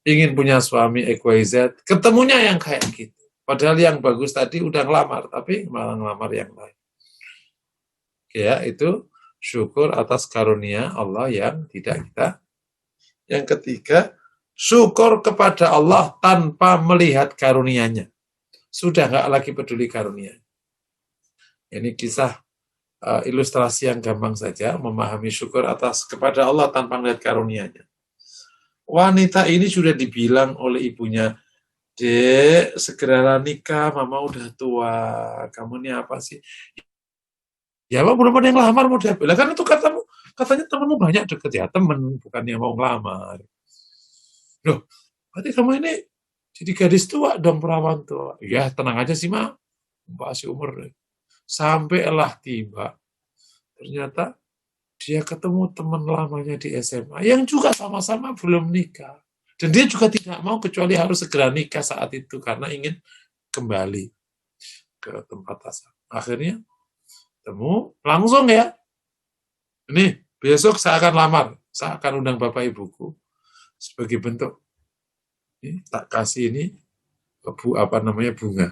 Ingin punya suami XYZ, ketemunya yang kayak gitu. Padahal yang bagus tadi udah ngelamar, tapi malah ngelamar yang lain. Ya, itu syukur atas karunia Allah yang tidak kita. Yang ketiga, syukur kepada Allah tanpa melihat karunia-Nya. Sudah nggak lagi peduli karunia. Ini kisah ilustrasi yang gampang saja, memahami syukur atas kepada Allah tanpa melihat karunia-Nya. Wanita ini sudah dibilang oleh ibunya, Dek, segera nikah, mama udah tua, kamu ini apa sih? Ya, Pak, belum ada yang lamar mau diambil. Kan itu katanya temanmu banyak deket ya, temen, bukan yang mau ngelamar. Loh, berarti kamu ini jadi gadis tua dong, perawan tua. Ya, tenang aja sih, Ma. Masih umur. Sampailah tiba. Ternyata dia ketemu teman lamanya di SMA yang juga sama-sama belum nikah. Dan dia juga tidak mau kecuali harus segera nikah saat itu karena ingin kembali ke tempat asal. Akhirnya temu langsung ya. Ini besok saya akan lamar, saya akan undang bapak ibuku sebagai bentuk. Ini, tak kasih ini bunga.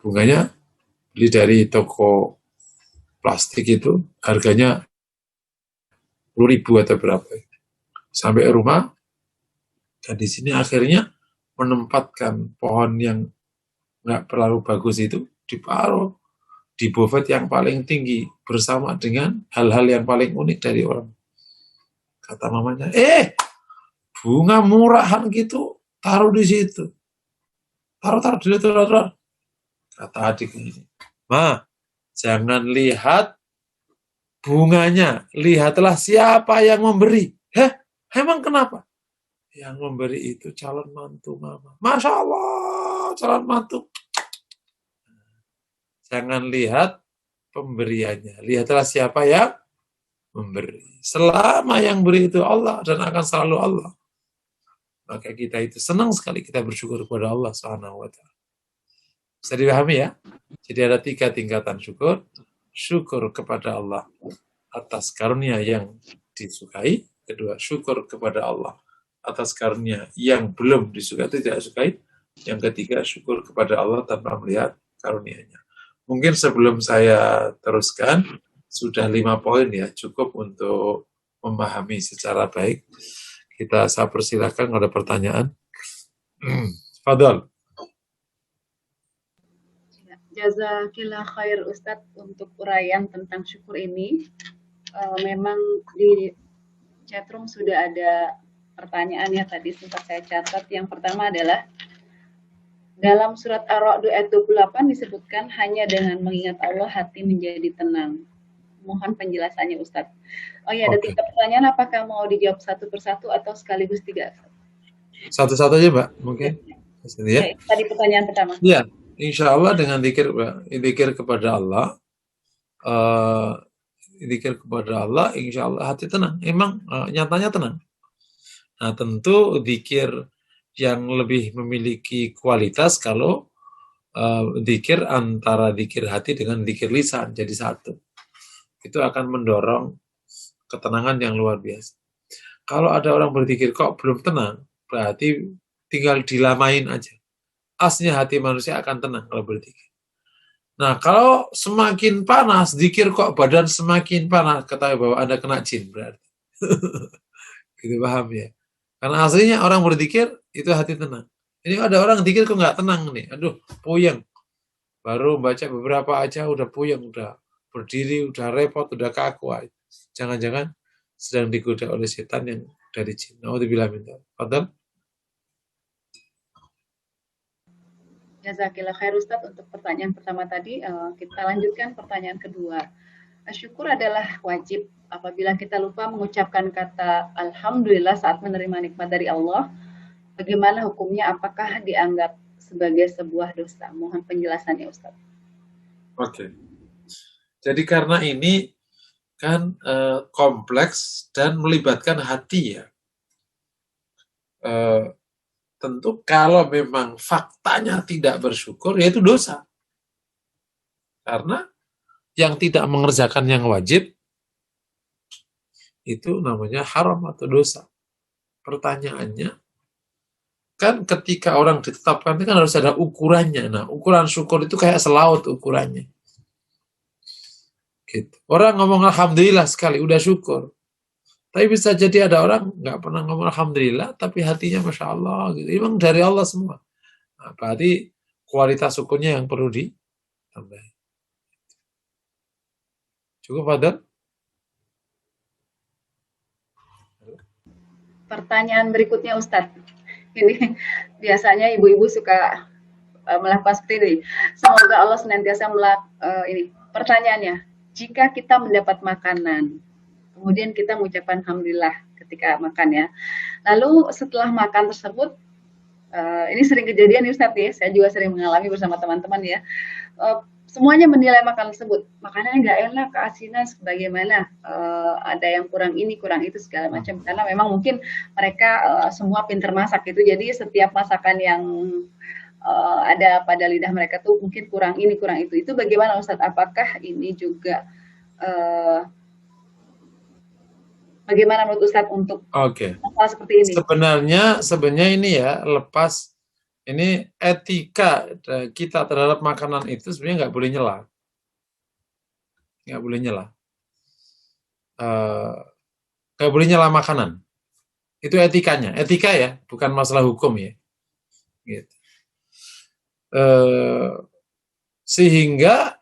Bunganya beli dari toko plastik itu, harganya 10.000 atau berapa. Sampai rumah, dan di sini akhirnya menempatkan pohon yang nggak terlalu bagus itu diparuh di bufet yang paling tinggi bersama dengan hal-hal yang paling unik dari orang. Kata mamanya, bunga murahan gitu, taruh di situ. Taruh di situ. Kata adik ini, Ma, jangan lihat bunganya, lihatlah siapa yang memberi. Emang kenapa? Yang memberi itu calon mantu mama. Masya Allah, calon mantu. Jangan lihat pemberiannya, lihatlah siapa yang memberi. Selama yang beri itu Allah dan akan selalu Allah, maka kita itu senang sekali kita bersyukur kepada Allah Subhanahu wa Ta'ala. Bisa dipahami ya? Jadi ada 3 tingkatan syukur. Syukur kepada Allah atas karunia yang disukai. Kedua, syukur kepada Allah atas karunia yang belum disukai, tidak sukai. Yang ketiga, syukur kepada Allah tanpa melihat karunia-Nya. Mungkin sebelum saya teruskan, sudah 5 poin ya, cukup untuk memahami secara baik. Saya persilahkan kalau ada pertanyaan. Fadal. Jazakillah khair Ustadz untuk uraian tentang syukur ini. Memang di chatroom sudah ada pertanyaan ya, tadi sempat saya catat. Yang pertama adalah dalam surat Ar-Ra'd ayat 28 disebutkan hanya dengan mengingat Allah hati menjadi tenang. Mohon penjelasannya Ustadz. Oh ya, ada 3 pertanyaan, apakah mau dijawab satu persatu atau sekaligus 3? Satu-satu aja Mbak, mungkin. Ya, tadi pertanyaan pertama. Iya, insya Allah dengan zikir kepada Allah, insya Allah hati tenang. Emang nyatanya tenang. Nah, tentu zikir yang lebih memiliki kualitas kalau zikir antara zikir hati dengan zikir lisan jadi satu. Itu akan mendorong ketenangan yang luar biasa. Kalau ada orang berzikir kok belum tenang, berarti tinggal dilamain aja. Aslinya hati manusia akan tenang kalau berzikir. Nah, kalau semakin panas, zikir kok badan semakin panas, ketahui bahwa Anda kena jin berarti. Gitu, paham ya? Karena aslinya orang berzikir itu hati tenang. Ini ada orang zikir kok nggak tenang nih. Aduh, puyeng. Baru baca beberapa aja udah puyeng, udah berdiri, udah repot, udah kaku. Jangan-jangan sedang digoda oleh setan yang dari jin. Naudzubillah min dzalik. Fadhal. Jazakillah khair Ustadz untuk pertanyaan pertama tadi. Kita lanjutkan pertanyaan kedua. Syukur adalah wajib. Apabila kita lupa mengucapkan kata Alhamdulillah saat menerima nikmat dari Allah, bagaimana hukumnya? Apakah dianggap sebagai sebuah dosa? Mohon penjelasannya Ustaz. Oke. Jadi karena ini kan kompleks dan melibatkan hati ya. Tentu kalau memang faktanya tidak bersyukur, ya itu dosa. Karena yang tidak mengerjakan yang wajib, itu namanya haram atau dosa. Pertanyaannya, kan ketika orang ditetapkan itu kan harus ada ukurannya. Nah, ukuran syukur itu kayak selaut ukurannya. Gitu. Orang ngomong alhamdulillah sekali, udah syukur. Tapi bisa jadi ada orang nggak pernah ngomong alhamdulillah, tapi hatinya masya Allah. Gitu. Memang dari Allah semua. Nah, berarti kualitas syukurnya yang perlu ditambah. Cukup, Fadal? Pertanyaan berikutnya Ustadz. Ini biasanya ibu-ibu suka melakukan seperti ini. Semoga Allah senantiasa ini pertanyaannya. Jika kita mendapat makanan, kemudian kita mengucapkan alhamdulillah ketika makan ya. Lalu setelah makan tersebut, ini sering kejadian nih Ustadz ya, saya juga sering mengalami bersama teman-teman ya. Semuanya menilai makanan tersebut, makanannya nggak enak, keasinan, sebagaimana ada yang kurang ini, kurang itu segala macam. Karena memang mungkin mereka semua pinter masak gitu, jadi setiap masakan yang ada pada lidah mereka tuh mungkin kurang ini, kurang itu. Itu bagaimana Ustadz? Apakah ini juga bagaimana menurut Ustadz untuk hal seperti ini? Sebenarnya ini ya, lepas ini etika kita terhadap makanan itu sebenarnya nggak boleh nyela. Nggak boleh nyela. Nggak boleh nyela makanan. Itu etikanya. Etika ya, bukan masalah hukum ya. Gitu. Sehingga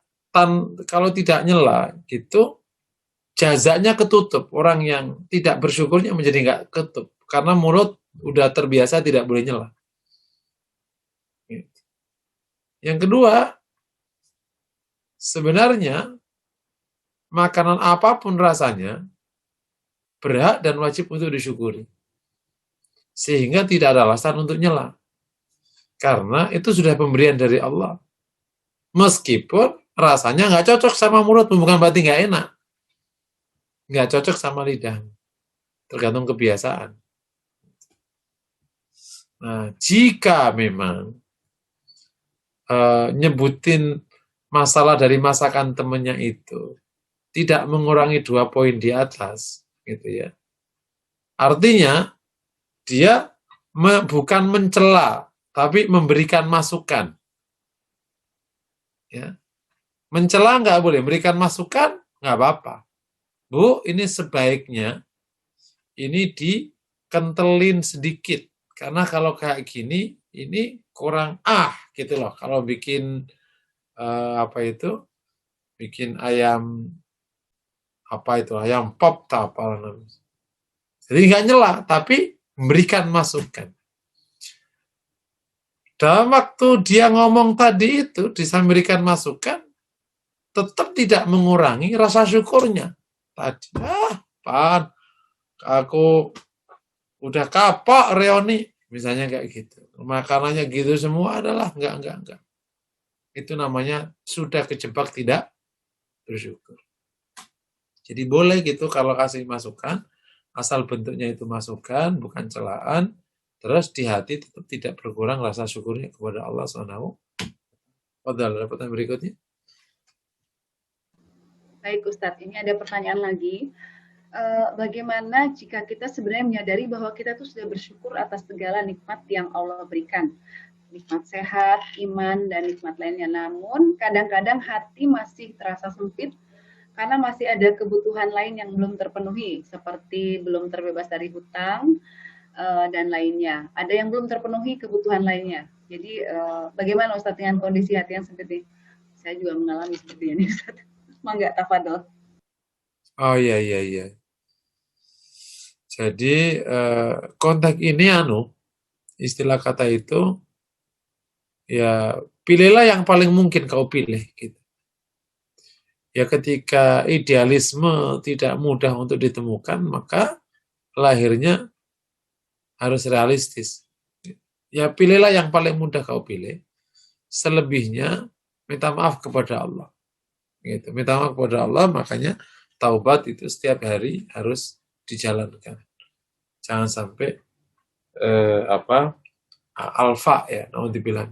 kalau tidak nyela gitu, jazanya ketutup. Orang yang tidak bersyukurnya menjadi nggak ketutup. Karena mulut udah terbiasa tidak boleh nyela. Gitu. Yang kedua, sebenarnya makanan apapun rasanya berhak dan wajib untuk disyukuri. Sehingga tidak ada alasan untuk nyela. Karena itu sudah pemberian dari Allah. Meskipun rasanya nggak cocok sama mulut, bukan berarti nggak enak. Nggak cocok sama lidah. Tergantung kebiasaan. Nah, jika memang nyebutin masalah dari masakan temennya itu tidak mengurangi 2 poin di atas, gitu ya. Artinya dia bukan mencela, tapi memberikan masukan. Ya. Mencela nggak boleh, memberikan masukan nggak apa-apa. Bu, ini sebaiknya ini dikentelin sedikit, karena kalau kayak gini ini kurang gitu loh. Kalau bikin bikin ayam ayam pop apa namanya. Jadi nggak nyela, tapi memberikan masukan. Dalam waktu dia ngomong tadi itu, memberikan masukan, tetap tidak mengurangi rasa syukurnya. Tadi, aku udah kapok reoni, misalnya kayak gitu. Makanannya gitu semua adalah enggak. Itu namanya sudah kejebak tidak bersyukur. Jadi boleh gitu kalau kasih masukan, asal bentuknya itu masukan, bukan celaan, terus di hati tetap tidak berkurang rasa syukurnya kepada Allah SWT. Padahal pertanyaan berikutnya. Baik Ustadz, ini ada pertanyaan lagi. Bagaimana jika kita sebenarnya menyadari bahwa kita tuh sudah bersyukur atas segala nikmat yang Allah berikan, nikmat sehat, iman, dan nikmat lainnya. Namun kadang-kadang hati masih terasa sempit karena masih ada kebutuhan lain yang belum terpenuhi, seperti belum terbebas dari hutang dan lainnya. Ada yang belum terpenuhi kebutuhan lainnya. Jadi bagaimana Ustadz dengan kondisi hati yang sempit ini? Saya juga mengalami seperti ini Ustadz. Mangga, tafadhol. Oh iya. Jadi konteks ini istilah kata itu ya pilihlah yang paling mungkin kau pilih gitu. Ya ketika idealisme tidak mudah untuk ditemukan, maka lahirnya harus realistis. Ya pilihlah yang paling mudah kau pilih. Selebihnya minta maaf kepada Allah. Gitu. Minta maaf kepada Allah, makanya taubat itu setiap hari harus dijalankan. Jangan sampai alfa ya, naudzubillah.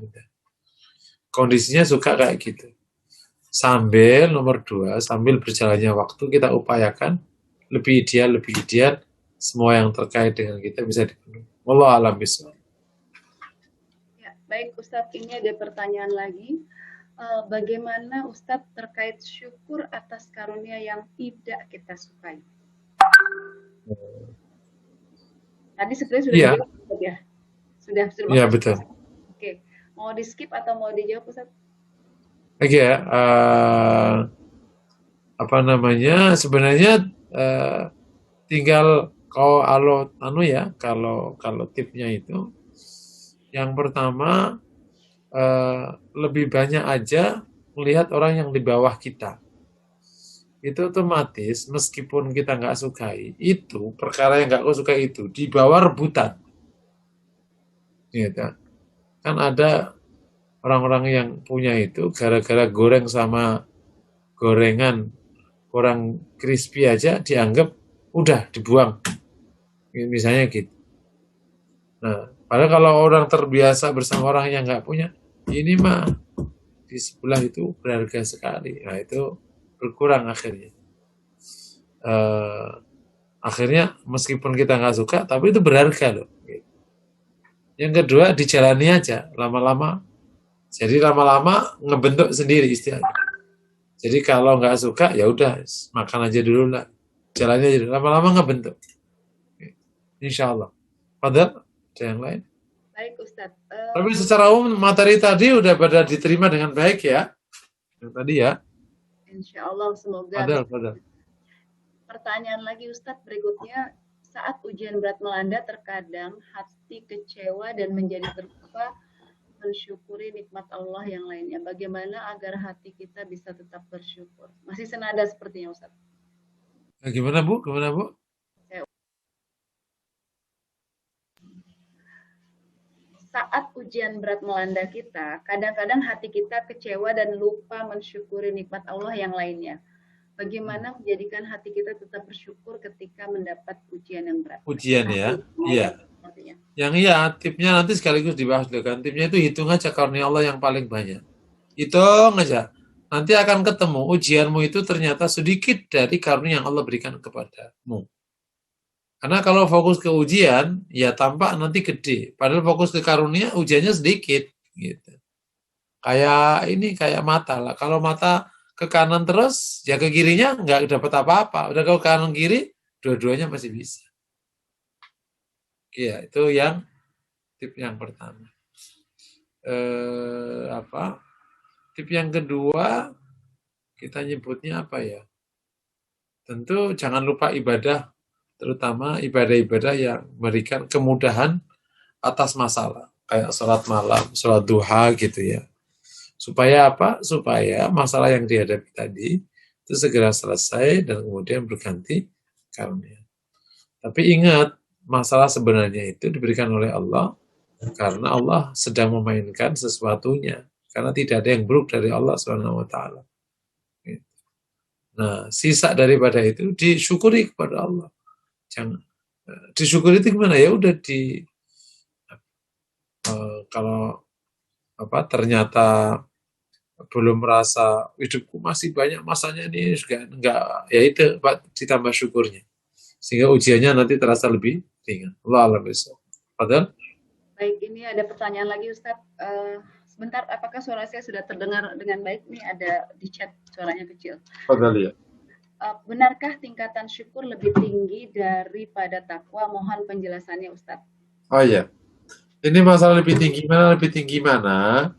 Kondisinya suka kayak gitu. Sambil nomor 2, sambil berjalannya waktu kita upayakan lebih ideal semua yang terkait dengan kita bisa dipenuhi. Wallahu a'lam bishawab. Ya, baik Ustadz, ini ada pertanyaan lagi. Bagaimana Ustadz terkait syukur atas karunia yang tidak kita sukai? Tadi sebenarnya sudah dijawab ya? Sudah Iya, betul. Oke, mau di skip atau mau dijawab Ustadz? Oke ya, sebenarnya tinggal kalau tipnya itu yang pertama lebih banyak aja melihat orang yang di bawah kita. Itu otomatis meskipun kita nggak sukai, itu perkara yang nggak kau sukai itu di bawah rebutan. Gitu. Kan ada orang-orang yang punya itu gara-gara goreng sama gorengan kurang crispy aja dianggap udah dibuang. Misalnya gitu. Nah, padahal kalau orang terbiasa bersama orang yang nggak punya, ini mah di sebelah itu berharga sekali. Nah, itu berkurang akhirnya. Akhirnya meskipun kita nggak suka, tapi itu berharga loh. Yang kedua dijalani aja lama-lama. Jadi lama-lama ngebentuk sendiri istilahnya. Jadi kalau nggak suka ya udah makan aja dulu lah, jalannya aja dulu. Lama-lama ngebentuk. Insya Allah. Padahal ada yang lain. Baik Ustadz. Tapi secara umum materi tadi udah pada diterima dengan baik ya. Yang tadi ya. Insya Allah semoga. Padahal. Pertanyaan lagi Ustadz berikutnya, saat ujian berat melanda terkadang hati kecewa dan menjadi terlupa mensyukuri nikmat Allah yang lainnya. Bagaimana agar hati kita bisa tetap bersyukur? Masih senada sepertinya Ustadz. Gimana Bu? Saat ujian berat melanda kita, kadang-kadang hati kita kecewa dan lupa mensyukuri nikmat Allah yang lainnya. Bagaimana menjadikan hati kita tetap bersyukur ketika mendapat ujian yang berat? Ujian ya, iya. Yang tipnya nanti sekaligus dibahas kan. Tipnya itu hitung aja karunia Allah yang paling banyak. Hitung aja. Nanti akan ketemu ujianmu itu ternyata sedikit dari karunia yang Allah berikan kepadamu. Karena kalau fokus ke ujian, ya tampak nanti gede. Padahal fokus ke karunia, ujiannya sedikit. Gitu. Kayak mata lah. Kalau mata ke kanan terus, ya ke kirinya nggak dapat apa-apa. Udah ke kanan kiri, dua-duanya masih bisa. Iya, itu yang tip yang pertama. Tip yang kedua, kita nyebutnya apa ya? Tentu jangan lupa ibadah, terutama ibadah-ibadah yang memberikan kemudahan atas masalah. Kayak sholat malam, sholat duha gitu ya. Supaya apa? Supaya masalah yang dihadapi tadi itu segera selesai dan kemudian berganti karunia. Tapi ingat, masalah sebenarnya itu diberikan oleh Allah karena Allah sedang memainkan sesuatunya. Karena tidak ada yang buruk dari Allah SWT. Nah, sisa daripada itu disyukuri kepada Allah. Jangan disyukuri itu gimana? Ya udah kalau ternyata belum merasa hidupku masih banyak masanya ini enggak ya itu ditambah syukurnya sehingga ujiannya nanti terasa lebih ringan. Allah alam bisawab. Padahal baik, ini ada pertanyaan lagi Ustadz. Sebentar, apakah suara saya sudah terdengar dengan baik? Nih ada di chat suaranya kecil. Padahal ya. Benarkah tingkatan syukur lebih tinggi daripada takwa? Mohon penjelasannya Ustadz. Oh iya. Ini masalah lebih tinggi mana?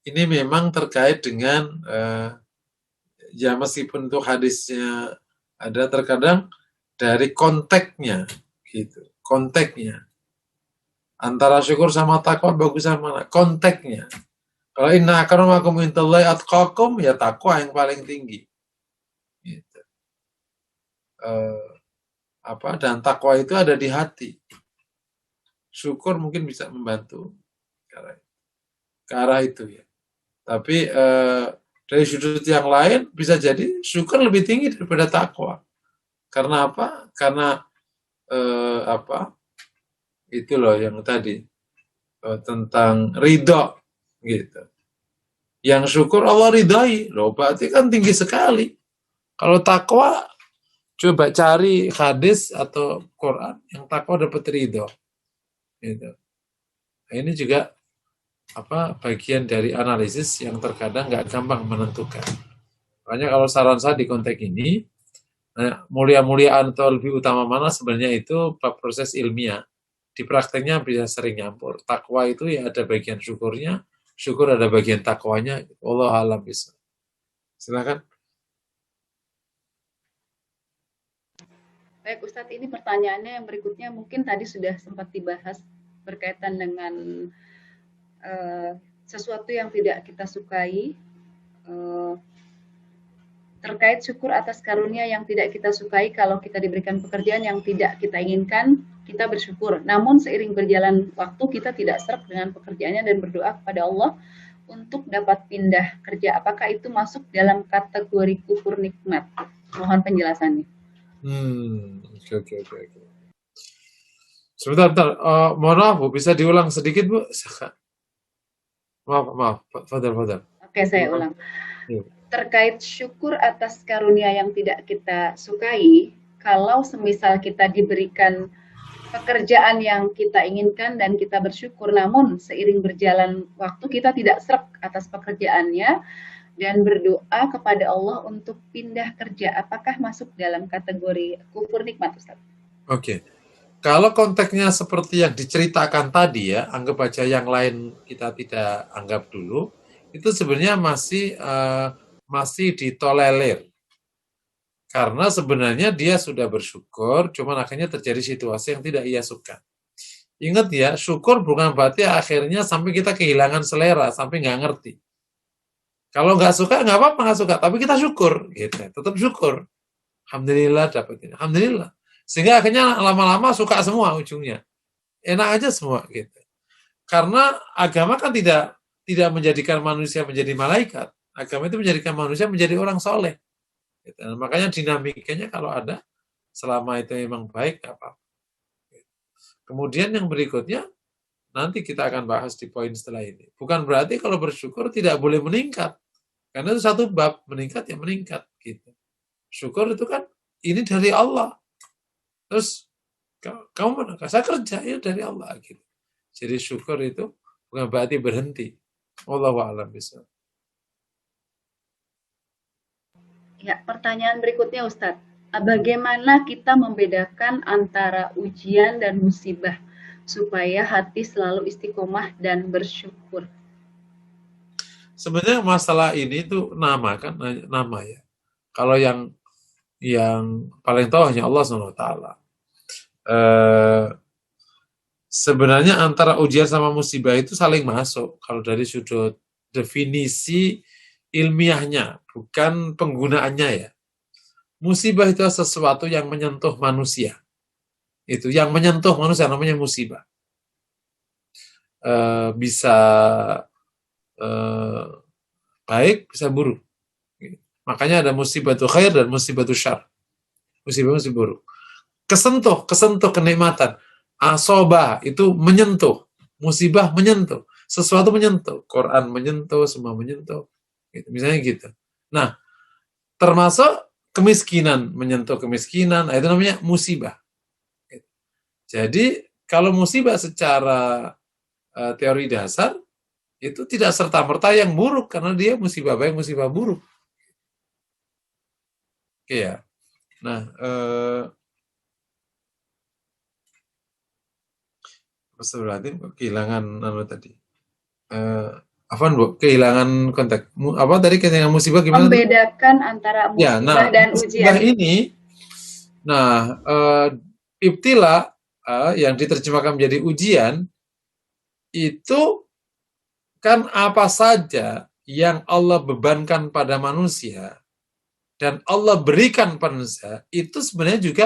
Ini memang terkait dengan ya meskipun untuk hadisnya ada, terkadang dari konteksnya gitu. Konteksnya. Antara syukur sama takwa bagus sama konteksnya. Kalau inna akramakum indallahi atqakum, ya takwa yang paling tinggi. Gitu. Dan takwa itu ada di hati. Syukur mungkin bisa membantu ke arah itu ya. Tapi Dari sudut yang lain bisa jadi syukur lebih tinggi daripada takwa. Karena apa? Karena itu loh yang tadi tentang ridho gitu. Yang syukur Allah ridhai loh, berarti kan tinggi sekali. Kalau takwa coba cari hadis atau Quran yang takwa dapat ridho. Gitu. Nah, ini juga bagian dari analisis yang terkadang nggak gampang menentukan. Makanya kalau saran saya di konteks ini, mulia-muliaan atau lebih utama mana sebenarnya itu proses ilmiah. Di prakteknya bisa sering nyampur. Takwa itu ya ada bagian syukurnya, syukur ada bagian takwanya. Allah alam bisa. Silakan. Baik Ustadz, ini pertanyaannya yang berikutnya mungkin tadi sudah sempat dibahas berkaitan dengan sesuatu yang tidak kita sukai, terkait syukur atas karunia yang tidak kita sukai. Kalau kita diberikan pekerjaan yang tidak kita inginkan, kita bersyukur. Namun seiring berjalan waktu kita tidak sreg dengan pekerjaannya dan berdoa kepada Allah untuk dapat pindah kerja. Apakah itu masuk dalam kategori kufur nikmat? Mohon penjelasannya. Oke. Sebentar. Mohon maaf Bu, bisa diulang sedikit Bu? Maaf. Fadal. Oke, saya ulang. Terkait syukur atas karunia yang tidak kita sukai, kalau semisal kita diberikan pekerjaan yang kita inginkan dan kita bersyukur, namun seiring berjalan waktu kita tidak sreg atas pekerjaannya dan berdoa kepada Allah untuk pindah kerja, apakah masuk dalam kategori kufur nikmat, Ustaz? Oke. Kalau konteksnya seperti yang diceritakan tadi ya, anggap aja yang lain kita tidak anggap dulu, itu sebenarnya masih ditolerir. Karena sebenarnya dia sudah bersyukur, cuman akhirnya terjadi situasi yang tidak ia suka. Ingat ya, syukur bukan berarti akhirnya sampai kita kehilangan selera, sampai nggak ngerti. Kalau nggak suka, nggak apa-apa nggak suka, tapi kita syukur, gitu. Tetap syukur. Alhamdulillah dapat ini, alhamdulillah. Sehingga akhirnya lama-lama suka semua ujungnya, enak aja semua, gitu. Karena agama kan tidak menjadikan manusia menjadi malaikat, agama itu menjadikan manusia menjadi orang soleh. Gitu. Makanya dinamikanya kalau ada, selama itu memang baik, nggak apa-apa. Kemudian yang berikutnya, nanti kita akan bahas di poin setelah ini. Bukan berarti kalau bersyukur tidak boleh meningkat. Karena itu satu bab, meningkat ya meningkat. Gitu. Syukur itu kan, ini dari Allah. Terus, kamu mana? Saya kerja, ya dari Allah. Gitu. Jadi syukur itu bukan berarti berhenti. Wallahu a'lam bishawab. Ya, pertanyaan berikutnya Ustadz. Bagaimana kita membedakan antara ujian dan musibah supaya hati selalu istiqomah dan bersyukur? Sebenarnya masalah ini tuh nama ya. Kalau yang paling tahu hanya Allah SWT. Sebenarnya antara ujian sama musibah itu saling masuk kalau dari sudut definisi ilmiahnya, bukan penggunaannya ya. Musibah itu sesuatu yang menyentuh manusia. Itu yang menyentuh manusia namanya musibah. Bisa baik, bisa buruk. Makanya ada musibatu khair dan musibatu syar. Musibah buruk. Kesentuh kenikmatan. Asobah itu menyentuh. Musibah menyentuh. Sesuatu menyentuh. Quran menyentuh, semua menyentuh. Gitu. Misalnya gitu. Nah, termasuk kemiskinan, menyentuh kemiskinan, itu namanya musibah. Gitu. Jadi, kalau musibah secara teori dasar, itu tidak serta-merta yang buruk, karena dia musibah baik, musibah buruk. Oke ya. Nah, berarti kehilangan tadi. Kehilangan kontak. Apa tadi kehilangan musibah gimana? Membedakan antara musibah dan ujian. Ini, ibtila yang diterjemahkan menjadi ujian itu kan apa saja yang Allah bebankan pada manusia dan Allah berikan pada manusia, itu sebenarnya juga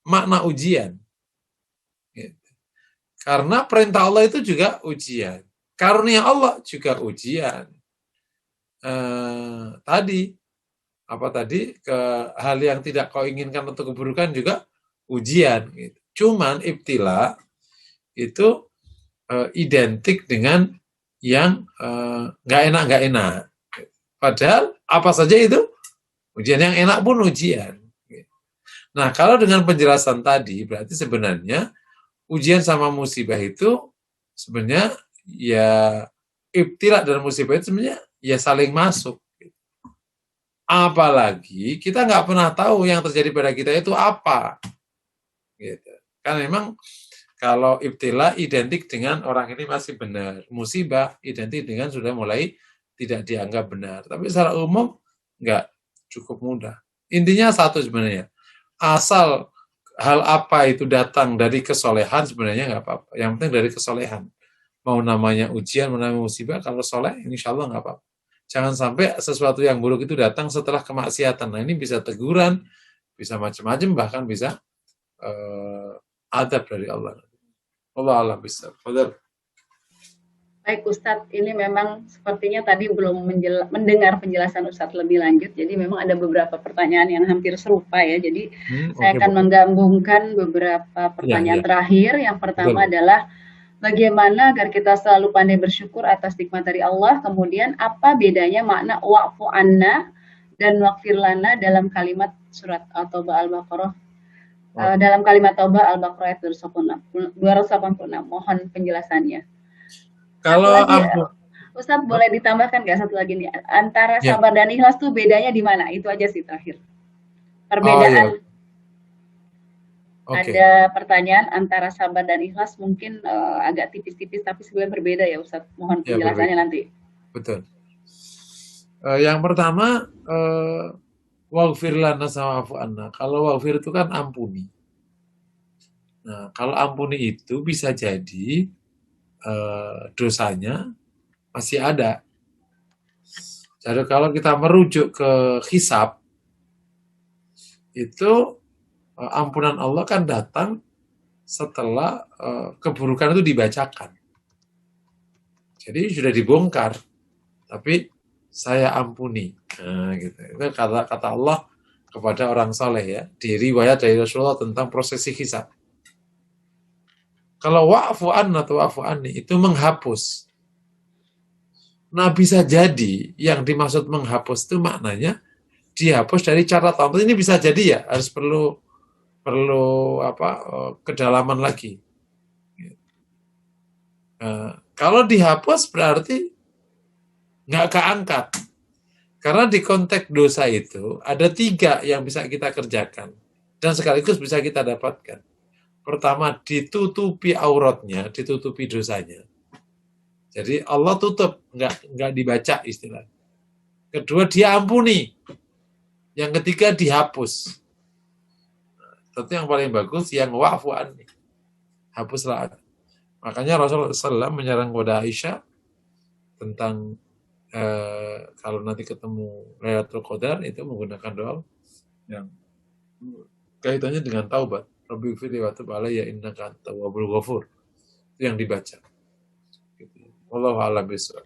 makna ujian. Karena perintah Allah itu juga ujian. Karunia Allah juga ujian. tadi ke hal yang tidak kau inginkan atau keburukan juga ujian. Gitu. Cuman ibtila itu identik dengan yang nggak enak. Padahal apa saja itu ujian, yang enak pun ujian. Nah, kalau dengan penjelasan tadi, berarti sebenarnya ujian sama musibah itu sebenarnya ya ibtila dan musibah itu sebenarnya ya saling masuk. Apalagi kita nggak pernah tahu yang terjadi pada kita itu apa. Gitu. Kan memang kalau ibtila identik dengan orang ini masih benar. Musibah identik dengan sudah mulai tidak dianggap benar. Tapi secara umum nggak, cukup mudah. Intinya satu sebenarnya. Asal hal apa itu datang dari kesolehan sebenarnya nggak apa-apa. Yang penting dari kesolehan. Mau namanya ujian, mau namanya musibah, kalau soleh insya Allah nggak apa-apa. Jangan sampai sesuatu yang buruk itu datang setelah kemaksiatan. Nah ini bisa teguran, bisa macam-macam, bahkan bisa adab dari Allah. Allah alam bisa. Baik Ustadz, ini memang sepertinya tadi belum mendengar penjelasan Ustadz lebih lanjut, jadi memang ada beberapa pertanyaan yang hampir serupa ya. Jadi saya akan menggabungkan beberapa pertanyaan terakhir. Yang pertama adalah bagaimana agar kita selalu pandai bersyukur atas nikmat dari Allah. Kemudian apa bedanya makna wa'fu anna dan waghfir lana dalam kalimat surat At-Taubah Al-Baqarah, dalam kalimat Taubah Al-Baqarah ayat 286. Mohon penjelasannya. Kalau Ustadz boleh ditambahkan nggak satu lagi nih, antara sabar dan ikhlas tuh bedanya di mana? Itu aja sih terakhir. Perbedaan. Ada pertanyaan antara sabar dan ikhlas mungkin agak tipis-tipis tapi sebenarnya berbeda ya Ustadz. Mohon penjelasannya nanti. Betul. Yang pertama waghfir lana sama wa'fu anna. Kalau waghfir itu kan ampuni. Nah, kalau ampuni itu bisa jadi dosanya masih ada. Jadi kalau kita merujuk ke hisab, itu ampunan Allah kan datang setelah keburukan itu dibacakan. Jadi sudah dibongkar, tapi saya ampuni. Nah, gitu. Itu kata Allah kepada orang soleh ya, di riwayat dari Rasulullah tentang prosesi hisab. Kalau wa'fu anna atau wa'fu anni itu menghapus. Nah bisa jadi yang dimaksud menghapus itu maknanya dihapus dari catatan. Ini bisa jadi ya, harus perlu kedalaman lagi. Kalau dihapus berarti nggak keangkat. Karena di konteks dosa itu ada 3 yang bisa kita kerjakan dan sekaligus bisa kita dapatkan. Pertama, ditutupi auratnya, ditutupi dosanya. Jadi Allah tutup, nggak dibaca istilah. Kedua, dia ampuni. Yang ketiga, dihapus. Tentu yang paling bagus yang wa'fu anni. Hapuslah. Makanya Rasulullah SAW menyerang kepada Aisyah tentang kalau nanti ketemu Lailatul Qadar itu menggunakan doa yang kaitannya dengan taubat. Rabbi firli wa tub alayya innaka antat tawwabul ghafur. Itu yang dibaca. Wallahu a'lam bishawab.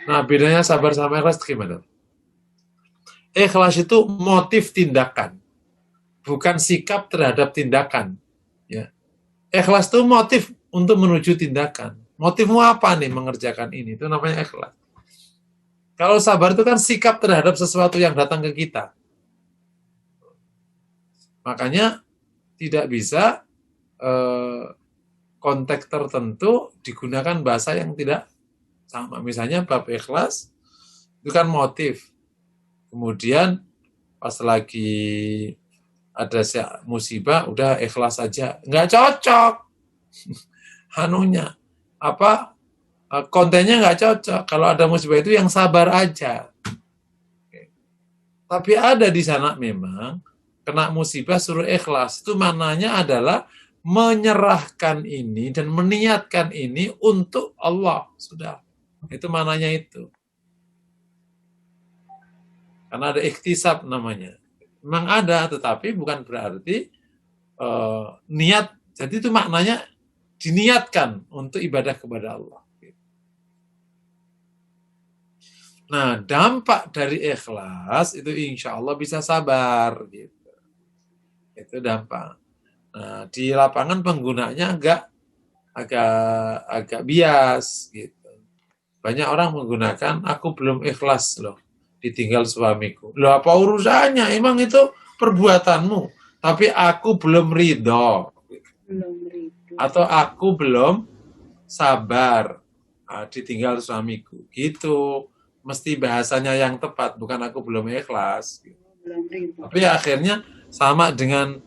Nah, bedanya sabar sama ikhlas gimana? Ikhlas itu motif tindakan, bukan sikap terhadap tindakan. Ya. Ikhlas itu motif untuk menuju tindakan. Motifmu apa nih mengerjakan ini? Itu namanya ikhlas. Kalau sabar itu kan sikap terhadap sesuatu yang datang ke kita. Makanya tidak bisa konteks tertentu digunakan bahasa yang tidak sama. Misalnya bab ikhlas itu kan motif. Kemudian pas lagi ada musibah udah ikhlas saja. Nggak cocok. Hanunya kontennya nggak cocok. Kalau ada musibah itu yang sabar aja. Tapi ada di sana memang kena musibah suruh ikhlas. Itu maknanya adalah menyerahkan ini dan meniatkan ini untuk Allah. Sudah. Itu maknanya itu. Karena ada ikhtisab namanya. Memang ada, tetapi bukan berarti niat. Jadi itu maknanya diniatkan untuk ibadah kepada Allah. Nah, dampak dari ikhlas itu insya Allah bisa sabar gitu. Itu dampak. Nah, di lapangan penggunanya agak bias gitu. Banyak orang menggunakan aku belum ikhlas loh ditinggal suamiku. Loh apa urusannya? Emang itu perbuatanmu. Tapi aku belum ridho. Belum ridho. Atau aku belum sabar ditinggal suamiku. Gitu. Mesti bahasanya yang tepat, bukan aku belum ikhlas. Belum ridho. Tapi akhirnya sama dengan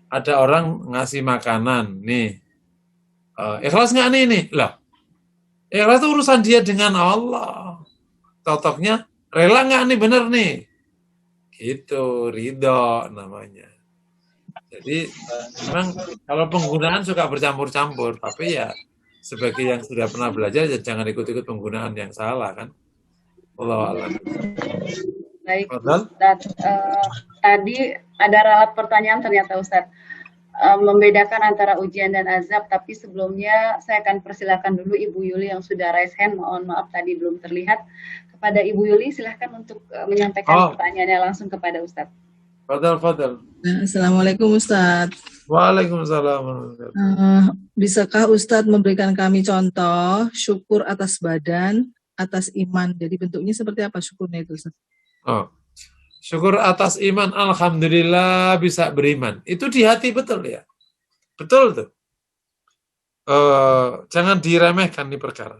ada orang ngasih makanan. Nih, ikhlas nggak nih? Lah, ikhlas itu urusan dia dengan Allah. Cocoknya, rela nggak nih bener nih? Gitu, ridho namanya. Jadi memang kalau penggunaan suka bercampur-campur, tapi ya sebagai yang sudah pernah belajar ya jangan ikut-ikut penggunaan yang salah kan. Wallahu a'lam. Baik, Fadhal. Ustadz. Tadi ada ralat pertanyaan ternyata Ustadz. Membedakan antara ujian dan azab, tapi sebelumnya saya akan persilakan dulu Ibu Yuli yang sudah raise hand, mohon maaf tadi belum terlihat. Kepada Ibu Yuli silahkan untuk menyampaikan pertanyaannya langsung kepada Ustadz. Fadhal. Assalamualaikum Ustadz. Waalaikumsalam. Bisakah Ustadz memberikan kami contoh syukur atas badan, atas iman? Jadi bentuknya seperti apa syukurnya itu Ustadz? Syukur atas iman, alhamdulillah bisa beriman. Itu di hati betul ya. Betul tuh. Jangan diremehkan nih perkara.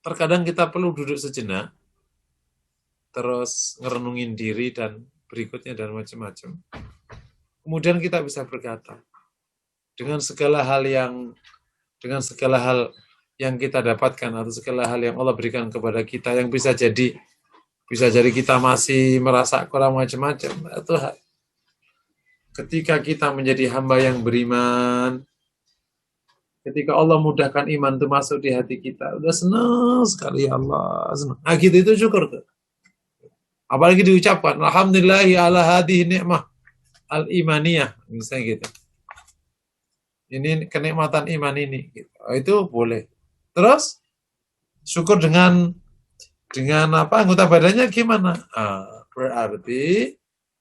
Terkadang kita perlu duduk sejenak, terus ngerenungin diri dan berikutnya dan macam-macam. Kemudian kita bisa berkata, dengan segala hal yang kita dapatkan atau segala hal yang Allah berikan kepada kita yang bisa jadi kita masih merasa kurang macam-macam. Tuhan, ketika kita menjadi hamba yang beriman, ketika Allah mudahkan iman itu masuk di hati kita, udah senang sekali ya Allah. Senang. Nah gitu itu syukur tuh. Apalagi diucapkan, alhamdulillahi ala hadhihi ni'mah al-imaniyah, misalnya gitu. Ini kenikmatan iman ini. Gitu. Itu boleh. Terus, syukur dengan anggota badannya gimana? Berarti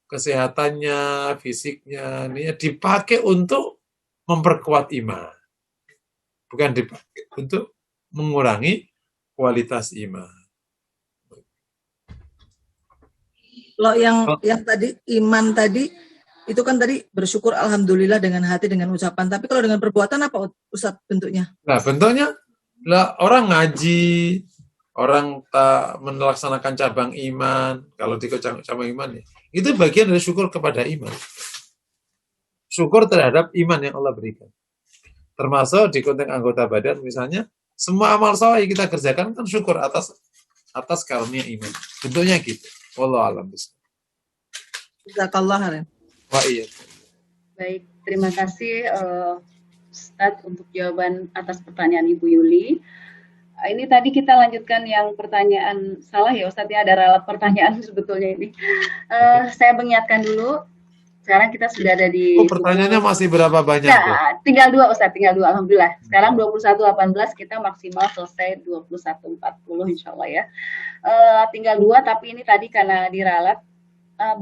kesehatannya, fisiknya, ini dipakai untuk memperkuat iman. Bukan dipakai untuk mengurangi kualitas iman. Lo yang tadi iman tadi itu kan tadi bersyukur alhamdulillah dengan hati dengan ucapan. Tapi kalau dengan perbuatan apa Ustadz bentuknya? Nah bentuknya orang ngaji, orang tak melaksanakan cabang iman, kalau di cabang iman ya, itu bagian dari syukur kepada iman. Syukur terhadap iman yang Allah berikan. Termasuk di konteks anggota badan misalnya, semua amal saleh kita kerjakan kan syukur atas karunia iman. Bentuknya gitu. Wallahu a'lam bishawab. Jazakallah khairan. Wah iya. Baik, terima kasih Ustadz untuk jawaban atas pertanyaan Ibu Yuli. Ini tadi kita lanjutkan yang pertanyaan salah ya Ustadz ya, ada ralat pertanyaan sebetulnya ini. Saya mengingatkan dulu, sekarang kita sudah ada di... Pertanyaannya masih berapa banyak? Ya, tinggal 2 Ustadz, tinggal 2 alhamdulillah. Sekarang 21.18 kita maksimal selesai 21.40 insya Allah ya. Tinggal 2 tapi ini tadi karena diralat,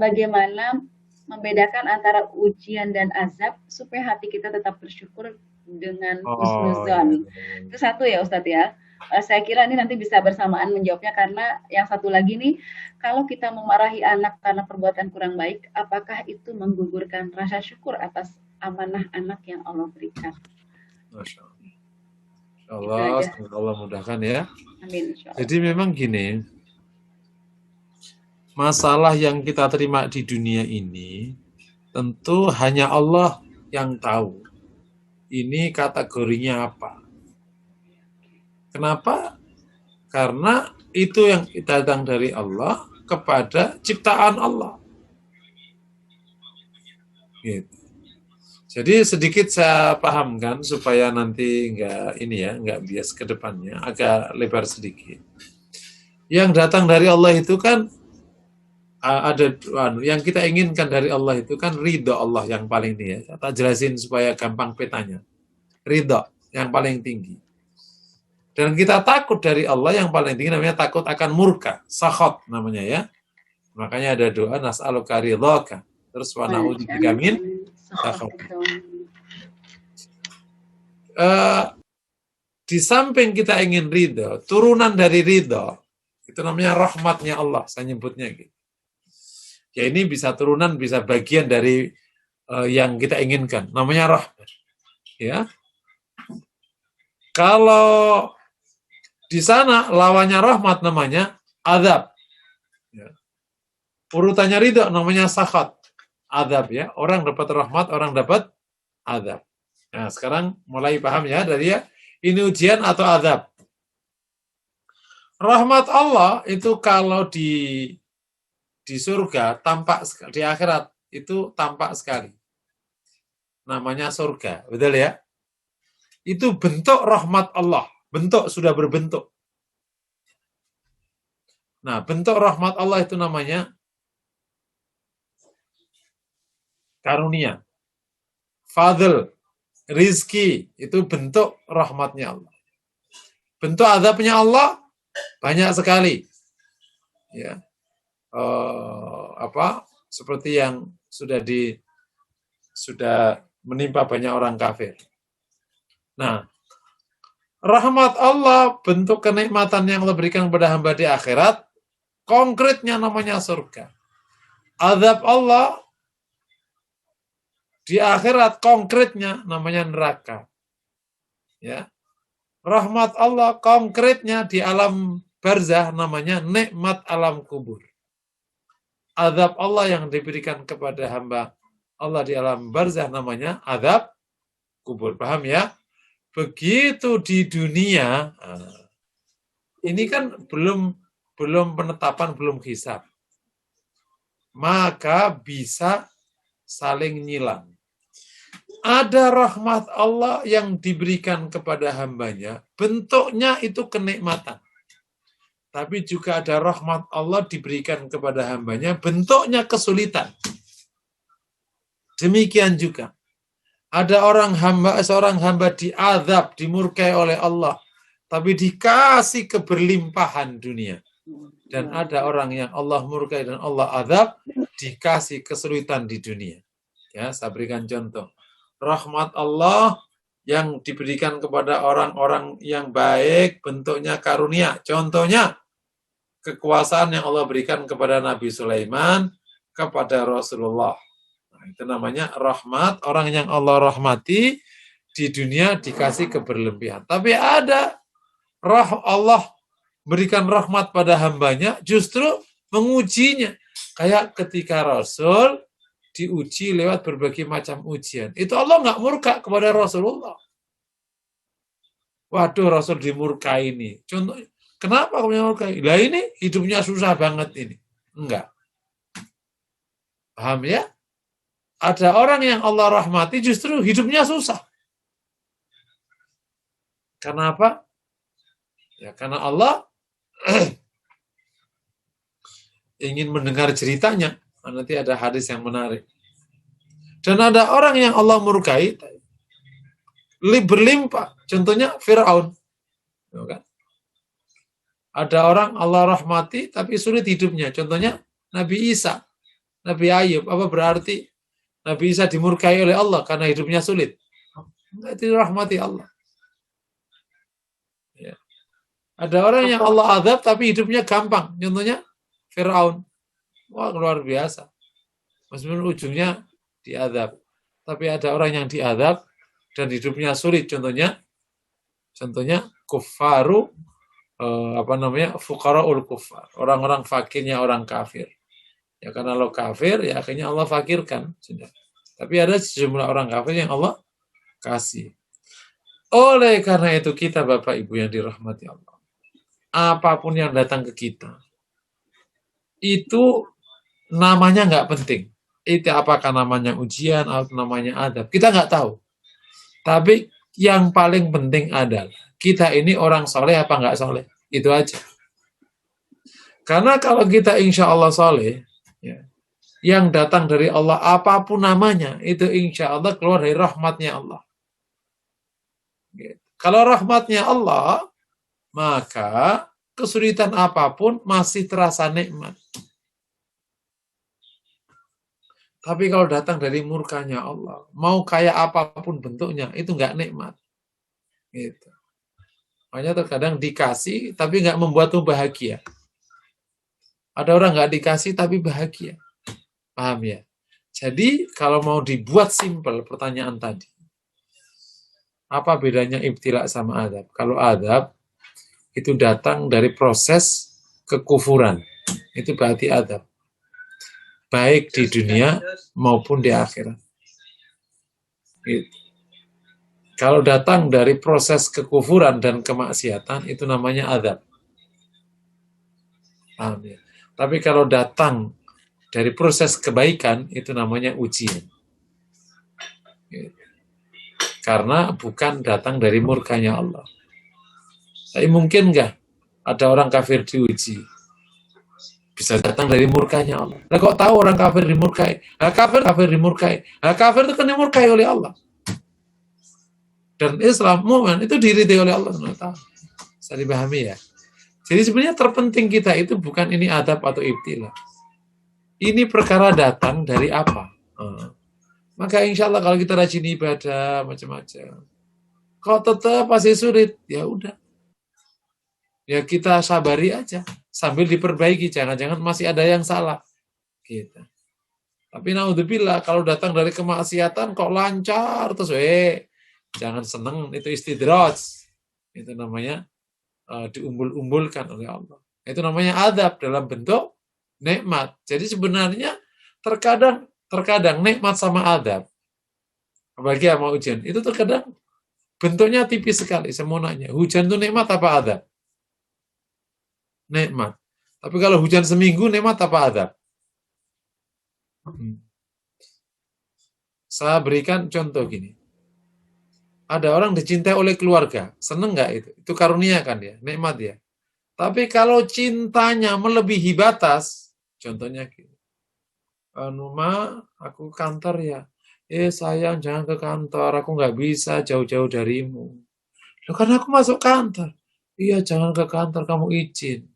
bagaimana membedakan antara ujian dan azab supaya hati kita tetap bersyukur dengan husnuzon. Iya. Itu satu ya Ustadz ya. Saya kira ini nanti bisa bersamaan menjawabnya karena yang satu lagi nih, kalau kita memarahi anak karena perbuatan kurang baik, apakah itu menggugurkan rasa syukur atas amanah anak yang Allah berikan? Masya Allah. Semoga Allah mudahkan ya. Amin. Jadi memang gini, masalah yang kita terima di dunia ini tentu hanya Allah yang tahu. Ini kategorinya apa? Kenapa? Karena itu yang datang dari Allah kepada ciptaan Allah. Gitu. Jadi sedikit saya pahamkan supaya nanti nggak bias ke depannya, agak lebar sedikit. Yang datang dari Allah itu kan ada yang kita inginkan dari Allah itu kan ridho Allah yang paling tinggi ya. Tak jelasin supaya gampang petanya. Ridho yang paling tinggi. Dan kita takut dari Allah yang paling tinggi namanya takut akan murka, sakhot namanya ya. Makanya ada doa nas'aluka ridhaka. Terus wa na'udzubika min sakhatika. Di samping kita ingin ridho, turunan dari ridho, itu namanya rahmatnya Allah, saya nyebutnya gitu. Ya ini bisa turunan, bisa bagian dari yang kita inginkan, namanya rahmat. Ya. Kalau di sana lawannya rahmat namanya azab. Ya. Urutannya ridho namanya sakhat. Azab ya. Orang dapat rahmat, orang dapat azab. Nah, sekarang mulai paham ya dari ya, ini ujian atau azab. Rahmat Allah itu kalau di surga tampak sekali, di akhirat itu tampak sekali. Namanya surga, betul ya? Itu bentuk rahmat Allah. Bentuk sudah berbentuk. Nah, bentuk rahmat Allah itu namanya karunia. Fadl, rizki, itu bentuk rahmatnya Allah. Bentuk azabnya Allah banyak sekali. Ya. Seperti yang sudah menimpa banyak orang kafir. Nah, rahmat Allah, bentuk kenikmatan yang Allah berikan kepada hamba di akhirat, konkretnya namanya surga. Azab Allah di akhirat, konkretnya namanya neraka. Ya. Rahmat Allah, konkretnya di alam barzah, namanya nikmat alam kubur. Azab Allah yang diberikan kepada hamba Allah di alam barzah, namanya azab kubur. Paham ya? Begitu di dunia, ini kan belum penetapan, belum hisab. Maka bisa saling nyilang. Ada rahmat Allah yang diberikan kepada hambanya, bentuknya itu kenikmatan. Tapi juga ada rahmat Allah diberikan kepada hambanya, bentuknya kesulitan. Demikian juga. Ada seorang hamba diazab, dimurkai oleh Allah, tapi dikasih keberlimpahan dunia. Dan ada orang yang Allah murkai dan Allah azab, dikasih kesulitan di dunia. Ya, saya berikan contoh. Rahmat Allah yang diberikan kepada orang-orang yang baik, bentuknya karunia. Contohnya, kekuasaan yang Allah berikan kepada Nabi Sulaiman, kepada Rasulullah. Itu namanya rahmat, orang yang Allah rahmati di dunia dikasih keberlebihan. Tapi ada Allah berikan rahmat pada hambanya, justru mengujinya. Kayak ketika Rasul diuji lewat berbagai macam ujian. Itu Allah nggak murka kepada Rasulullah. Waduh, Rasul dimurkai ini. Contoh, kenapa kamu murkai? Lah ini hidupnya susah banget ini. Enggak. Paham ya? Ada orang yang Allah rahmati justru hidupnya susah. Kenapa? Ya karena Allah ingin mendengar ceritanya. Nanti ada hadis yang menarik. Dan ada orang yang Allah murkai berlimpah. Contohnya Fir'aun. Ada orang Allah rahmati tapi sulit hidupnya. Contohnya Nabi Isa, Nabi Ayub. Apa berarti Nabi Isa dimurkai oleh Allah karena hidupnya sulit? Itu rahmati Allah. Ya. Ada orang yang Allah azab tapi hidupnya gampang. Contohnya Fir'aun. Wah, luar biasa. Meskipun ujungnya diazab. Tapi ada orang yang diazab dan hidupnya sulit. Contohnya kuffaru, fuqaraul kuffar. Orang-orang fakirnya orang kafir. Ya karena lo kafir, ya akhirnya Allah fakirkan. Sudah. Tapi ada sejumlah orang kafir yang Allah kasih. Oleh karena itu kita Bapak Ibu yang dirahmati Allah, apapun yang datang ke kita, itu namanya nggak penting. Itu apakah namanya ujian atau namanya adab, kita nggak tahu. Tapi yang paling penting adalah kita ini orang soleh apa nggak soleh. Itu aja. Karena kalau kita insya Allah soleh, ya, yang datang dari Allah apapun namanya, itu insya Allah keluar dari rahmatnya Allah. Gitu. Kalau rahmatnya Allah, maka kesulitan apapun masih terasa nikmat. Tapi kalau datang dari murkanya Allah, mau kayak apapun bentuknya, itu nggak nikmat. Gitu. Makanya terkadang dikasih, tapi nggak membuatmu bahagia. Ada orang nggak dikasih, tapi bahagia. Paham ya? Jadi, kalau mau dibuat simpel pertanyaan tadi, apa bedanya ibtila sama adab? Kalau adab, itu datang dari proses kekufuran. Itu berarti adab. Baik di dunia maupun di akhirat. Gitu. Kalau datang dari proses kekufuran dan kemaksiatan, itu namanya adab. Paham ya? Tapi kalau datang dari proses kebaikan, itu namanya ujian. Gitu. Karena bukan datang dari murkanya Allah. Tapi mungkin nggak ada orang kafir diuji? Bisa datang dari murkanya Allah. Nah, kok tahu orang kafir dimurkai? Nah, kafir dimurkai. Nah, kafir itu kan dimurkai oleh Allah. Dan Islam, mu'min itu diridai oleh Allah. Bisa dipahami ya. Jadi sebenarnya terpenting kita itu bukan ini adab atau ibtila. Ini perkara datang dari apa? Maka insya Allah kalau kita rajin ibadah macam-macam, kalau tetap masih sulit, ya udah. Ya kita sabari aja sambil diperbaiki, jangan-jangan masih ada yang salah. Gitu. Tapi naudzubillah kalau datang dari kemaksiatan kok lancar terus jangan seneng, itu istidraj. Itu namanya diumbul-umbulkan oleh Allah. Itu namanya adab dalam bentuk nikmat. Jadi sebenarnya terkadang nikmat sama adab, apalagi sama hujan, itu terkadang bentuknya tipis sekali. Saya mau nanya, hujan itu nikmat apa adab? Nikmat. Tapi kalau hujan seminggu, nikmat apa adab? Saya berikan contoh gini. Ada orang dicintai oleh keluarga, seneng nggak itu? Itu karunia kan ya, nikmat ya. Tapi kalau cintanya melebihi batas, contohnya gini. Aku kantor ya. Sayang jangan ke kantor, aku nggak bisa jauh-jauh darimu. Loh, karena aku masuk kantor. Iya, jangan ke kantor, kamu izin.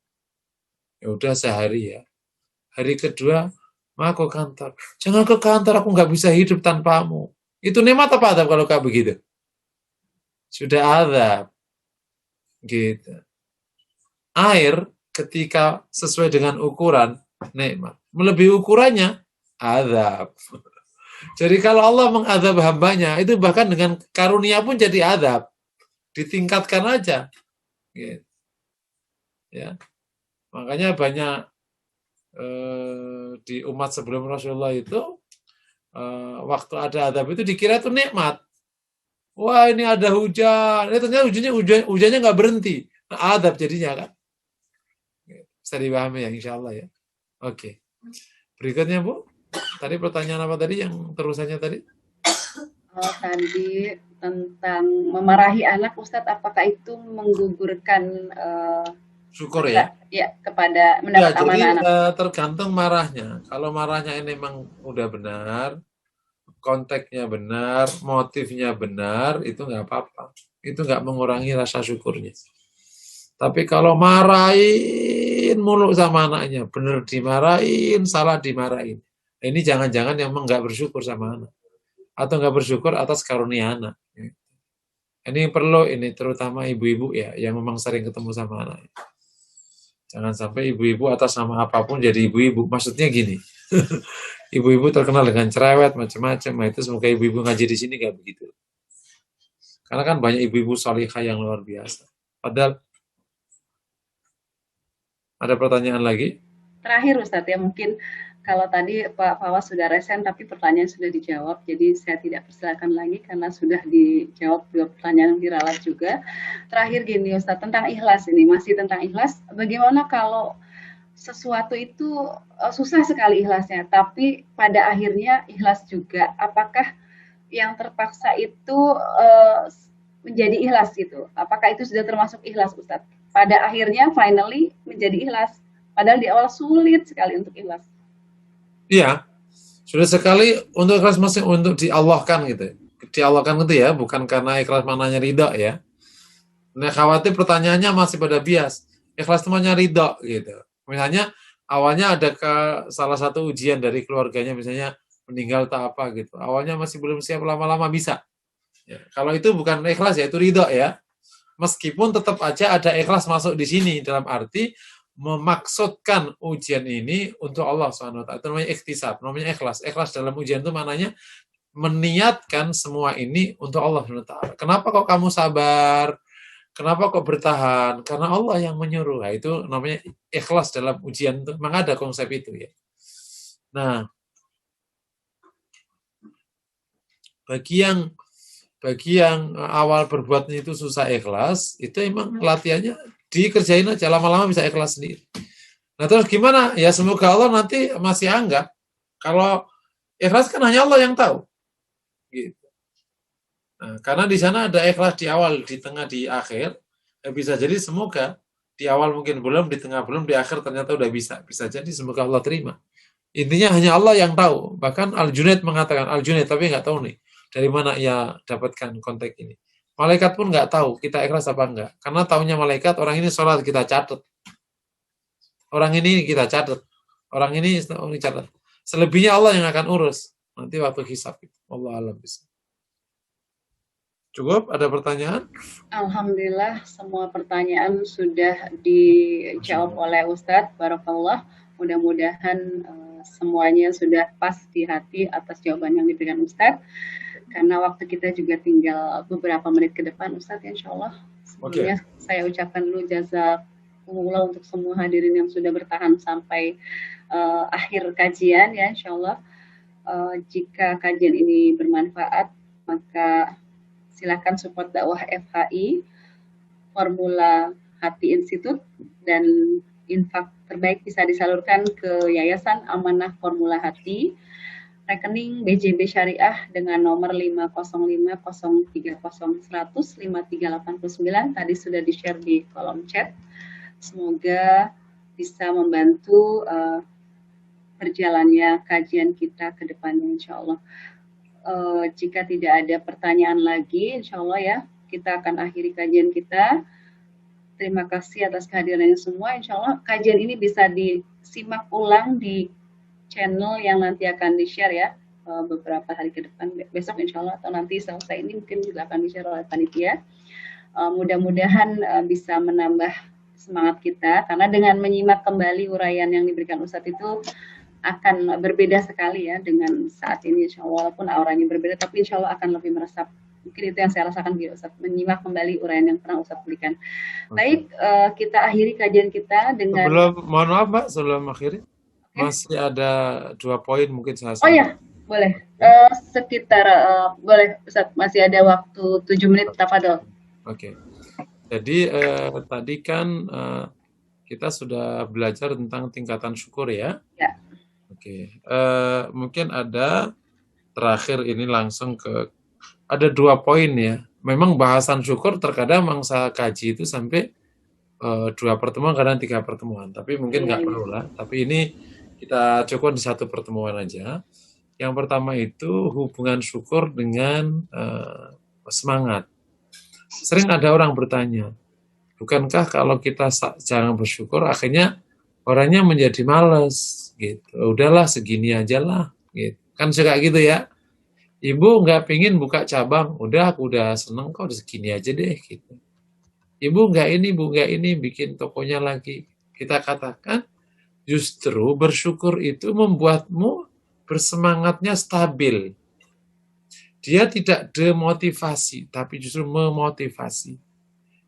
Ya udah sehari ya. Hari kedua, mau ke kantor. Jangan ke kantor, aku nggak bisa hidup tanpamu. Itu nikmat apa adab kalau kayak begitu? Sudah adab. Gitu. Air ketika sesuai dengan ukuran, nikmat. Melebihi ukurannya, adab. Jadi kalau Allah mengadab hambanya, itu bahkan dengan karunia pun jadi adab. Ditingkatkan aja. Gitu. Ya. Makanya banyak di umat sebelum Rasulullah itu waktu ada adab itu dikira itu nikmat. Wah, ini ada hujan. Ini ternyata hujannya nggak berhenti. Nah, adab jadinya kan. Bisa dipahami ya, insya Allah ya. Oke. Berikutnya Bu. Tadi pertanyaan apa tadi yang terusannya tadi? Tadi tentang memarahi anak, Ustadz, apakah itu menggugurkan syukur ya? Ya, kepada mendapat ya, amanah anak. Tergantung marahnya. Kalau marahnya ini memang udah benar, konteksnya benar, motifnya benar, itu nggak apa-apa. Itu nggak mengurangi rasa syukurnya. Tapi kalau marahin mulu sama anaknya, benar dimarahin, salah dimarahin. Ini jangan-jangan yang nggak bersyukur sama anak. Atau nggak bersyukur atas karunia anak. Ini perlu, ini terutama ibu-ibu ya, yang memang sering ketemu sama anak. Jangan sampai ibu-ibu atas nama apapun jadi ibu-ibu. Maksudnya gini, ibu-ibu terkenal dengan cerewet, macam-macam. Nah, itu semoga ibu-ibu ngaji di sini nggak begitu. Karena kan banyak ibu-ibu salihah yang luar biasa. Padahal, ada pertanyaan lagi? Terakhir Ustadz ya, mungkin kalau tadi Pak Fawaz sudah resen tapi pertanyaan sudah dijawab, jadi saya tidak persilakan lagi karena sudah dijawab dua pertanyaan diralat juga. Terakhir gini Ustadz, tentang ikhlas ini, masih tentang ikhlas, bagaimana kalau sesuatu itu susah sekali ikhlasnya, tapi pada akhirnya ikhlas juga, apakah yang terpaksa itu menjadi ikhlas gitu? Apakah itu sudah termasuk ikhlas Ustadz? Pada akhirnya finally menjadi ikhlas, padahal di awal sulit sekali untuk ikhlas. Iya, sudah sekali untuk ikhlas masih untuk diallahkan gitu. Diallahkan gitu ya, bukan karena ikhlas maknanya ridha ya. Nah, khawatir pertanyaannya masih pada bias. Ikhlas temannya ridho gitu. Misalnya awalnya ada ke salah satu ujian dari keluarganya, misalnya meninggal tak apa gitu. Awalnya masih belum siap, lama-lama bisa. Ya, kalau itu bukan ikhlas ya, itu ridho ya. Meskipun tetap aja ada ikhlas masuk di sini dalam arti memaksudkan ujian ini untuk Allah SWT. Itu namanya ikhtisab, namanya ikhlas. Ikhlas dalam ujian itu maknanya meniatkan semua ini untuk Allah SWT. Kenapa kok kamu sabar? Kenapa kok bertahan? Karena Allah yang menyuruh. Nah, itu namanya ikhlas dalam ujian itu. Memang ada konsep itu ya. Nah, bagi yang awal berbuatnya itu susah ikhlas, itu emang latihannya dikerjain aja, lama-lama bisa ikhlas sendiri. Nah terus gimana? Ya semoga Allah nanti masih anggap kalau ikhlas kan hanya Allah yang tahu. Gitu. Nah, karena di sana ada ikhlas di awal, di tengah, di akhir. Ya bisa jadi semoga di awal mungkin belum, di tengah belum, di akhir ternyata udah bisa. Bisa jadi semoga Allah terima. Intinya hanya Allah yang tahu. Bahkan Al-Junaid mengatakan, Al-Junaid tapi nggak tahu nih dari mana ia dapatkan konteks ini. Malaikat pun nggak tahu kita ikhlas apa enggak. Karena tahunya malaikat, orang ini sholat kita catat. Orang ini kita catat. Orang ini catat. Selebihnya Allah yang akan urus. Nanti waktu hisab. Allah alam bisa. Cukup? Ada pertanyaan? Alhamdulillah semua pertanyaan sudah dijawab oleh Ustadz. Barakallah. Mudah-mudahan semuanya sudah pas di hati atas jawaban yang diberikan Ustadz. Karena waktu kita juga tinggal beberapa menit ke depan Ustadz, insya Allah. Sebelumnya saya ucapkan dulu jazakumullah untuk semua hadirin yang sudah bertahan sampai akhir kajian ya, insya Allah. Jika kajian ini bermanfaat, maka silakan support dakwah FHI, Formula Hati Institute, dan infak terbaik bisa disalurkan ke Yayasan Amanah Formula Hati, rekening BJB Syariah dengan nomor 5050301005389 tadi sudah di-share di kolom chat. Semoga bisa membantu berjalannya kajian kita ke depannya insya Allah. Jika tidak ada pertanyaan lagi, insya Allah ya, kita akan akhiri kajian kita. Terima kasih atas kehadirannya semua. Insya Allah kajian ini bisa disimak ulang di channel yang nanti akan di-share ya beberapa hari ke depan. Besok insya Allah atau nanti selesai ini mungkin juga akan di-share oleh panitia. Mudah-mudahan bisa menambah semangat kita, karena dengan menyimak kembali uraian yang diberikan Ustadz itu akan berbeda sekali ya dengan saat ini insya Allah, walaupun auranya berbeda tapi insya Allah akan lebih meresap. Mungkin itu yang saya rasakan gitu Ustadz, menyimak kembali uraian yang pernah Ustadz berikan. Baik, kita akhiri kajian kita dengan Mohon maaf Mbak, sebelum akhiri masih ada 2 poin mungkin saya Oh ya, boleh. Sekitar boleh Ustadz, masih ada waktu 7 menit tafadhol. Oke. Jadi tadi kan kita sudah belajar tentang tingkatan syukur ya. Ya. Oke, mungkin ada terakhir ini langsung ke ada 2 poin ya. Memang bahasan syukur terkadang mangsa kaji itu sampai 2 pertemuan, kadang 3 pertemuan. Tapi mungkin nggak perlu lah. Tapi ini kita cukup di 1 pertemuan aja. Yang pertama itu hubungan syukur dengan semangat. Sering ada orang bertanya, bukankah kalau kita jarang bersyukur akhirnya orangnya menjadi malas gitu. Udahlah segini aja lah gitu. Kan suka gitu ya. Ibu nggak pingin buka cabang, udah aku udah seneng kok segini aja deh gitu. Ibu nggak ini bikin tokonya lagi. Kita katakan justru bersyukur itu membuatmu bersemangatnya stabil. Dia tidak demotivasi, tapi justru memotivasi.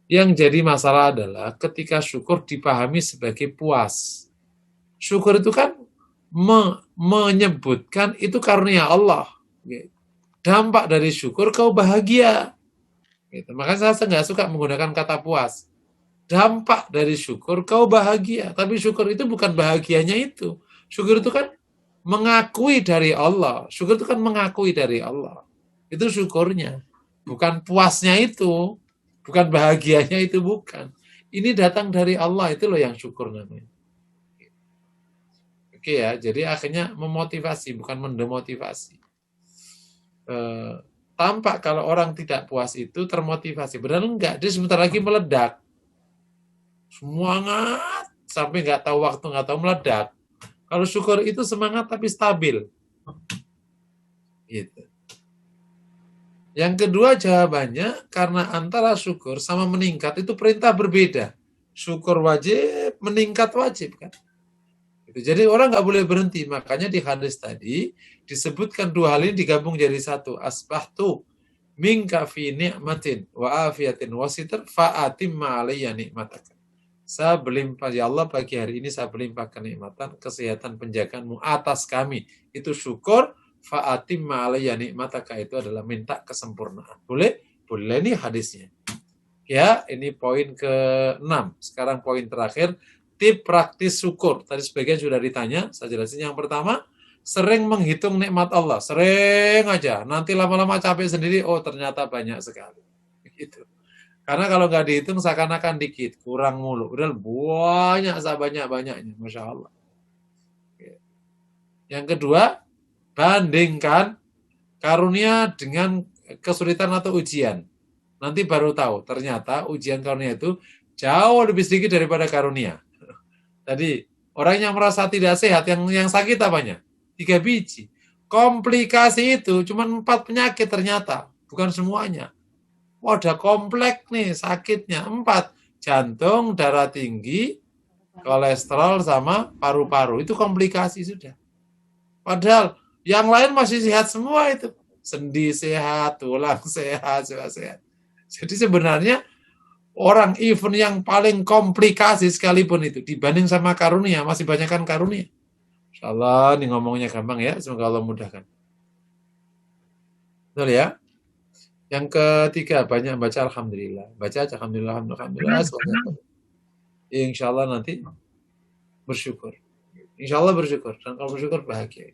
Yang jadi masalah adalah ketika syukur dipahami sebagai puas. Syukur itu kan menyebutkan itu karunia Allah. Dampak dari syukur kau bahagia. Makanya saya nggak suka menggunakan kata puas. Dampak dari syukur kau bahagia. Tapi syukur itu bukan bahagianya itu. Syukur itu kan mengakui dari Allah. Syukur itu kan mengakui dari Allah. Itu syukurnya. Bukan puasnya itu. Bukan bahagianya itu, bukan. Ini datang dari Allah, itu loh yang syukur namanya. Oke ya, jadi akhirnya memotivasi, bukan mendemotivasi. tampak kalau orang tidak puas itu termotivasi. Benar enggak? Dia sebentar lagi meledak. Semangat sampai nggak tahu waktu, nggak tahu meledak. Kalau syukur itu semangat tapi stabil. Gitu. Yang kedua jawabannya, karena antara syukur sama meningkat itu perintah berbeda. Syukur wajib, meningkat wajib kan. Gitu. Jadi orang nggak boleh berhenti. Makanya di hadis tadi disebutkan dua hal ini digabung jadi satu. Asbahtu minka fi ni'matin wa afiyatin wa sitr fa'atimma alayya ni'mataka. Saya berlimpah, ya Allah, pagi hari ini saya berlimpah kenikmatan, kesehatan, penjagaanmu atas kami. Itu syukur, fa'atimma alayya ni'mataka, itu adalah minta kesempurnaan. Boleh? Boleh, ini hadisnya. Ya, ini poin ke-6. Sekarang poin terakhir, tip praktis syukur. Tadi sebagian sudah ditanya, saya jelasin. Yang pertama, sering menghitung nikmat Allah. Sering aja. Nanti lama-lama capek sendiri, oh ternyata banyak sekali. Gitu. Karena kalau nggak dihitung seakan-akan dikit, kurang mulu. Udah banyak, sebanyak-banyaknya. Masya Allah. Yang kedua, bandingkan karunia dengan kesulitan atau ujian. Nanti baru tahu, ternyata ujian karunia itu jauh lebih sedikit daripada karunia. Tadi, orang yang merasa tidak sehat, yang sakit apanya? 3 biji. Komplikasi itu cuma 4 penyakit ternyata, bukan semuanya. Wah, udah kompleks nih sakitnya. 4. Jantung, darah tinggi, kolesterol, sama paru-paru. Itu komplikasi sudah. Padahal yang lain masih sehat semua itu. Sendi sehat, tulang sehat, semua sehat. Jadi sebenarnya orang even yang paling komplikasi sekalipun itu dibanding sama karunia, masih banyakkan karunia. Insyaallah, ini ngomongnya gampang ya. Semoga Allah mudahkan. Betul ya? Yang ketiga, banyak baca alhamdulillah. Baca aja alhamdulillah, alhamdulillah. Insya Allah nanti bersyukur. Insya Allah bersyukur. Dan kalau bersyukur bahagia.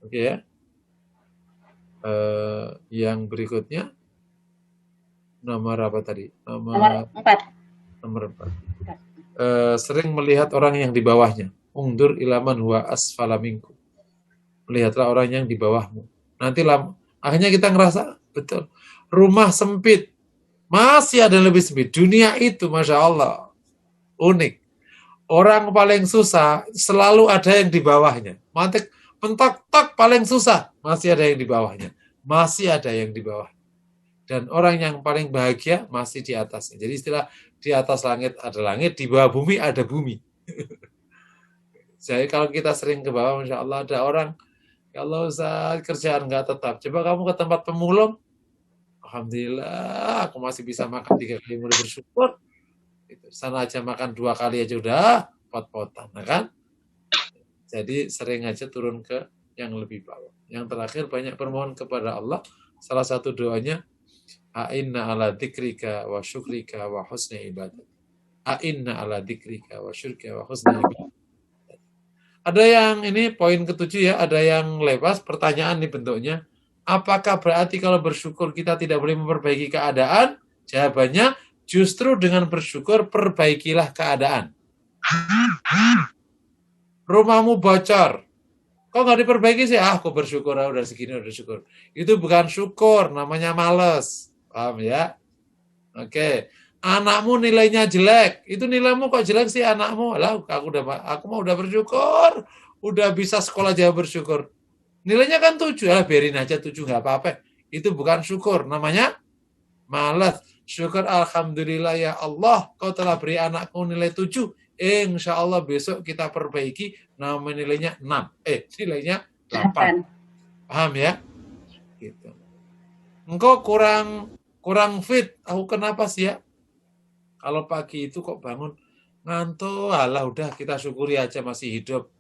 Oke ya. Yang berikutnya, nomor apa tadi? Nomor 4. Nomor 4. Sering melihat orang yang di bawahnya. Ungdur ilaman huwa asfala minkum. Melihatlah orang yang di bawahmu. Nanti akhirnya kita ngerasa, betul. Rumah sempit. Masih ada lebih sempit. Dunia itu, Masya Allah, unik. Orang paling susah, selalu ada yang di bawahnya. Mentok-tok paling susah, masih ada yang di bawahnya. Masih ada yang di bawah. Dan orang yang paling bahagia, masih di atasnya. Jadi istilah, di atas langit ada langit, di bawah bumi ada bumi. Jadi kalau kita sering ke bawah, Masya Allah, ada orang, ya Allah, Ustaz, kerjaan nggak tetap. Coba kamu ke tempat pemulung. Alhamdulillah, aku masih bisa makan 3 kali, mulai bersyukur. Sana aja makan 2 kali aja udah pot-potan, nah kan? Jadi sering aja turun ke yang lebih bawah. Yang terakhir, banyak bermohon kepada Allah. Salah satu doanya, a'inna ala dzikrika wa syukrika wa husni ibadah. A'inna ala dzikrika wa syukrika wa husni ibadah. Ada yang ini poin ke-7 ya, ada yang lepas, pertanyaan nih bentuknya. Apakah berarti kalau bersyukur kita tidak boleh memperbaiki keadaan? Jawabannya, justru dengan bersyukur perbaikilah keadaan. Rumahmu bocor. Kok nggak diperbaiki sih? Aku bersyukur, udah segini udah syukur. Itu bukan syukur, namanya males. Paham ya? Oke. Anakmu nilainya jelek, itu nilaimu kok jelek sih anakmu? Lah, aku mau udah bersyukur, udah bisa sekolah jauh bersyukur. Nilainya kan 7, lah biarin aja 7 nggak apa-apa. Itu bukan syukur, namanya malas. Syukur, alhamdulillah ya Allah, kau telah beri anakku nilai 7. Insya Allah besok kita perbaiki, nama nilainya 6. Nilainya 8. Paham ya? Gitu. Engkau kurang fit, aku kenapa sih ya? Kalau pagi itu kok bangun ngantuk, alah udah kita syukuri aja masih hidup.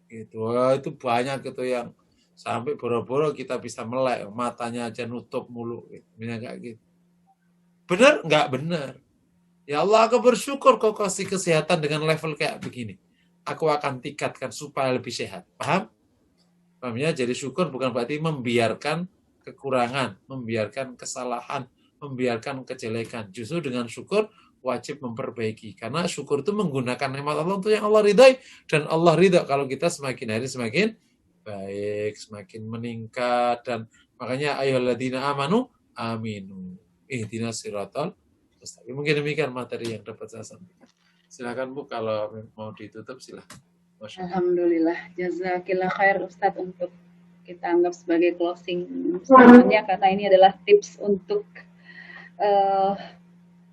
Gitu. Itu banyak gitu yang sampai boro-boro kita bisa melek, matanya aja nutup mulu. Gitu. Kayak gitu. Benar? Nggak benar. Ya Allah, aku bersyukur kau kasih kesehatan dengan level kayak begini. Aku akan tingkatkan supaya lebih sehat. Paham? Paham ya? Jadi syukur bukan berarti membiarkan kekurangan, membiarkan kesalahan, membiarkan kejelekan. Justru dengan syukur wajib memperbaiki. Karena syukur itu menggunakan nikmat Allah untuk yang Allah ridai. Dan Allah ridha kalau kita semakin hari semakin baik, semakin meningkat, dan makanya ayyuhalladzina amanu aminu ihdinas siratal mustaqim. Mungkin demikian materi yang dapat saya sampaikan. Silakan Bu, kalau mau ditutup silakan. Masya Allah. Alhamdulillah, jazakillah khair Ustadz, untuk kita anggap sebagai closing statementnya, karena ini adalah tips untuk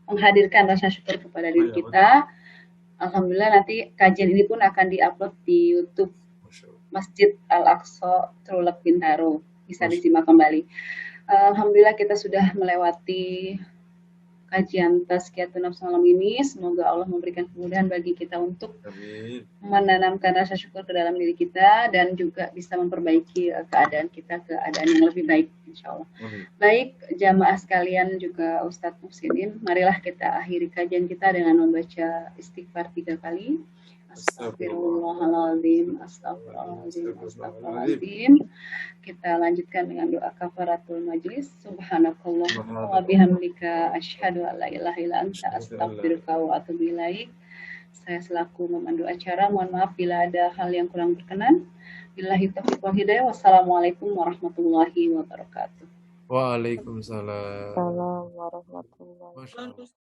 menghadirkan rasa syukur kepada diri kita. Alhamdulillah, nanti kajian ini pun akan diupload di YouTube Masjid Al-Aqsa Trulek Bintaro, bisa disimak kembali. Alhamdulillah, kita sudah melewati kajian Tazkiyatun Nafs malam ini. Semoga Allah memberikan kemudahan bagi kita untuk menanamkan rasa syukur ke dalam diri kita, dan juga bisa memperbaiki keadaan kita ke keadaan yang lebih baik, insya Allah. Baik, jamaah sekalian, juga Ustadz Muhsinin, marilah kita akhiri kajian kita dengan membaca istighfar 3 kali. Astagfirullahaladzim, astagfirullahaladzim, astagfirullahaladzim. Kita lanjutkan dengan doa kafaratul majlis. Subhanakallahumma wa bihamdika asyhadu an la ilaha illa anta astaghfiruka wa atubu ilaik. Saya selaku memandu acara, mohon maaf bila ada hal yang kurang berkenan. Billahi taufiq wal hidayah. Wassalamualaikum warahmatullahi wabarakatuh. Waalaikumsalam. Assalamualaikum warahmatullahi wabarakatuh.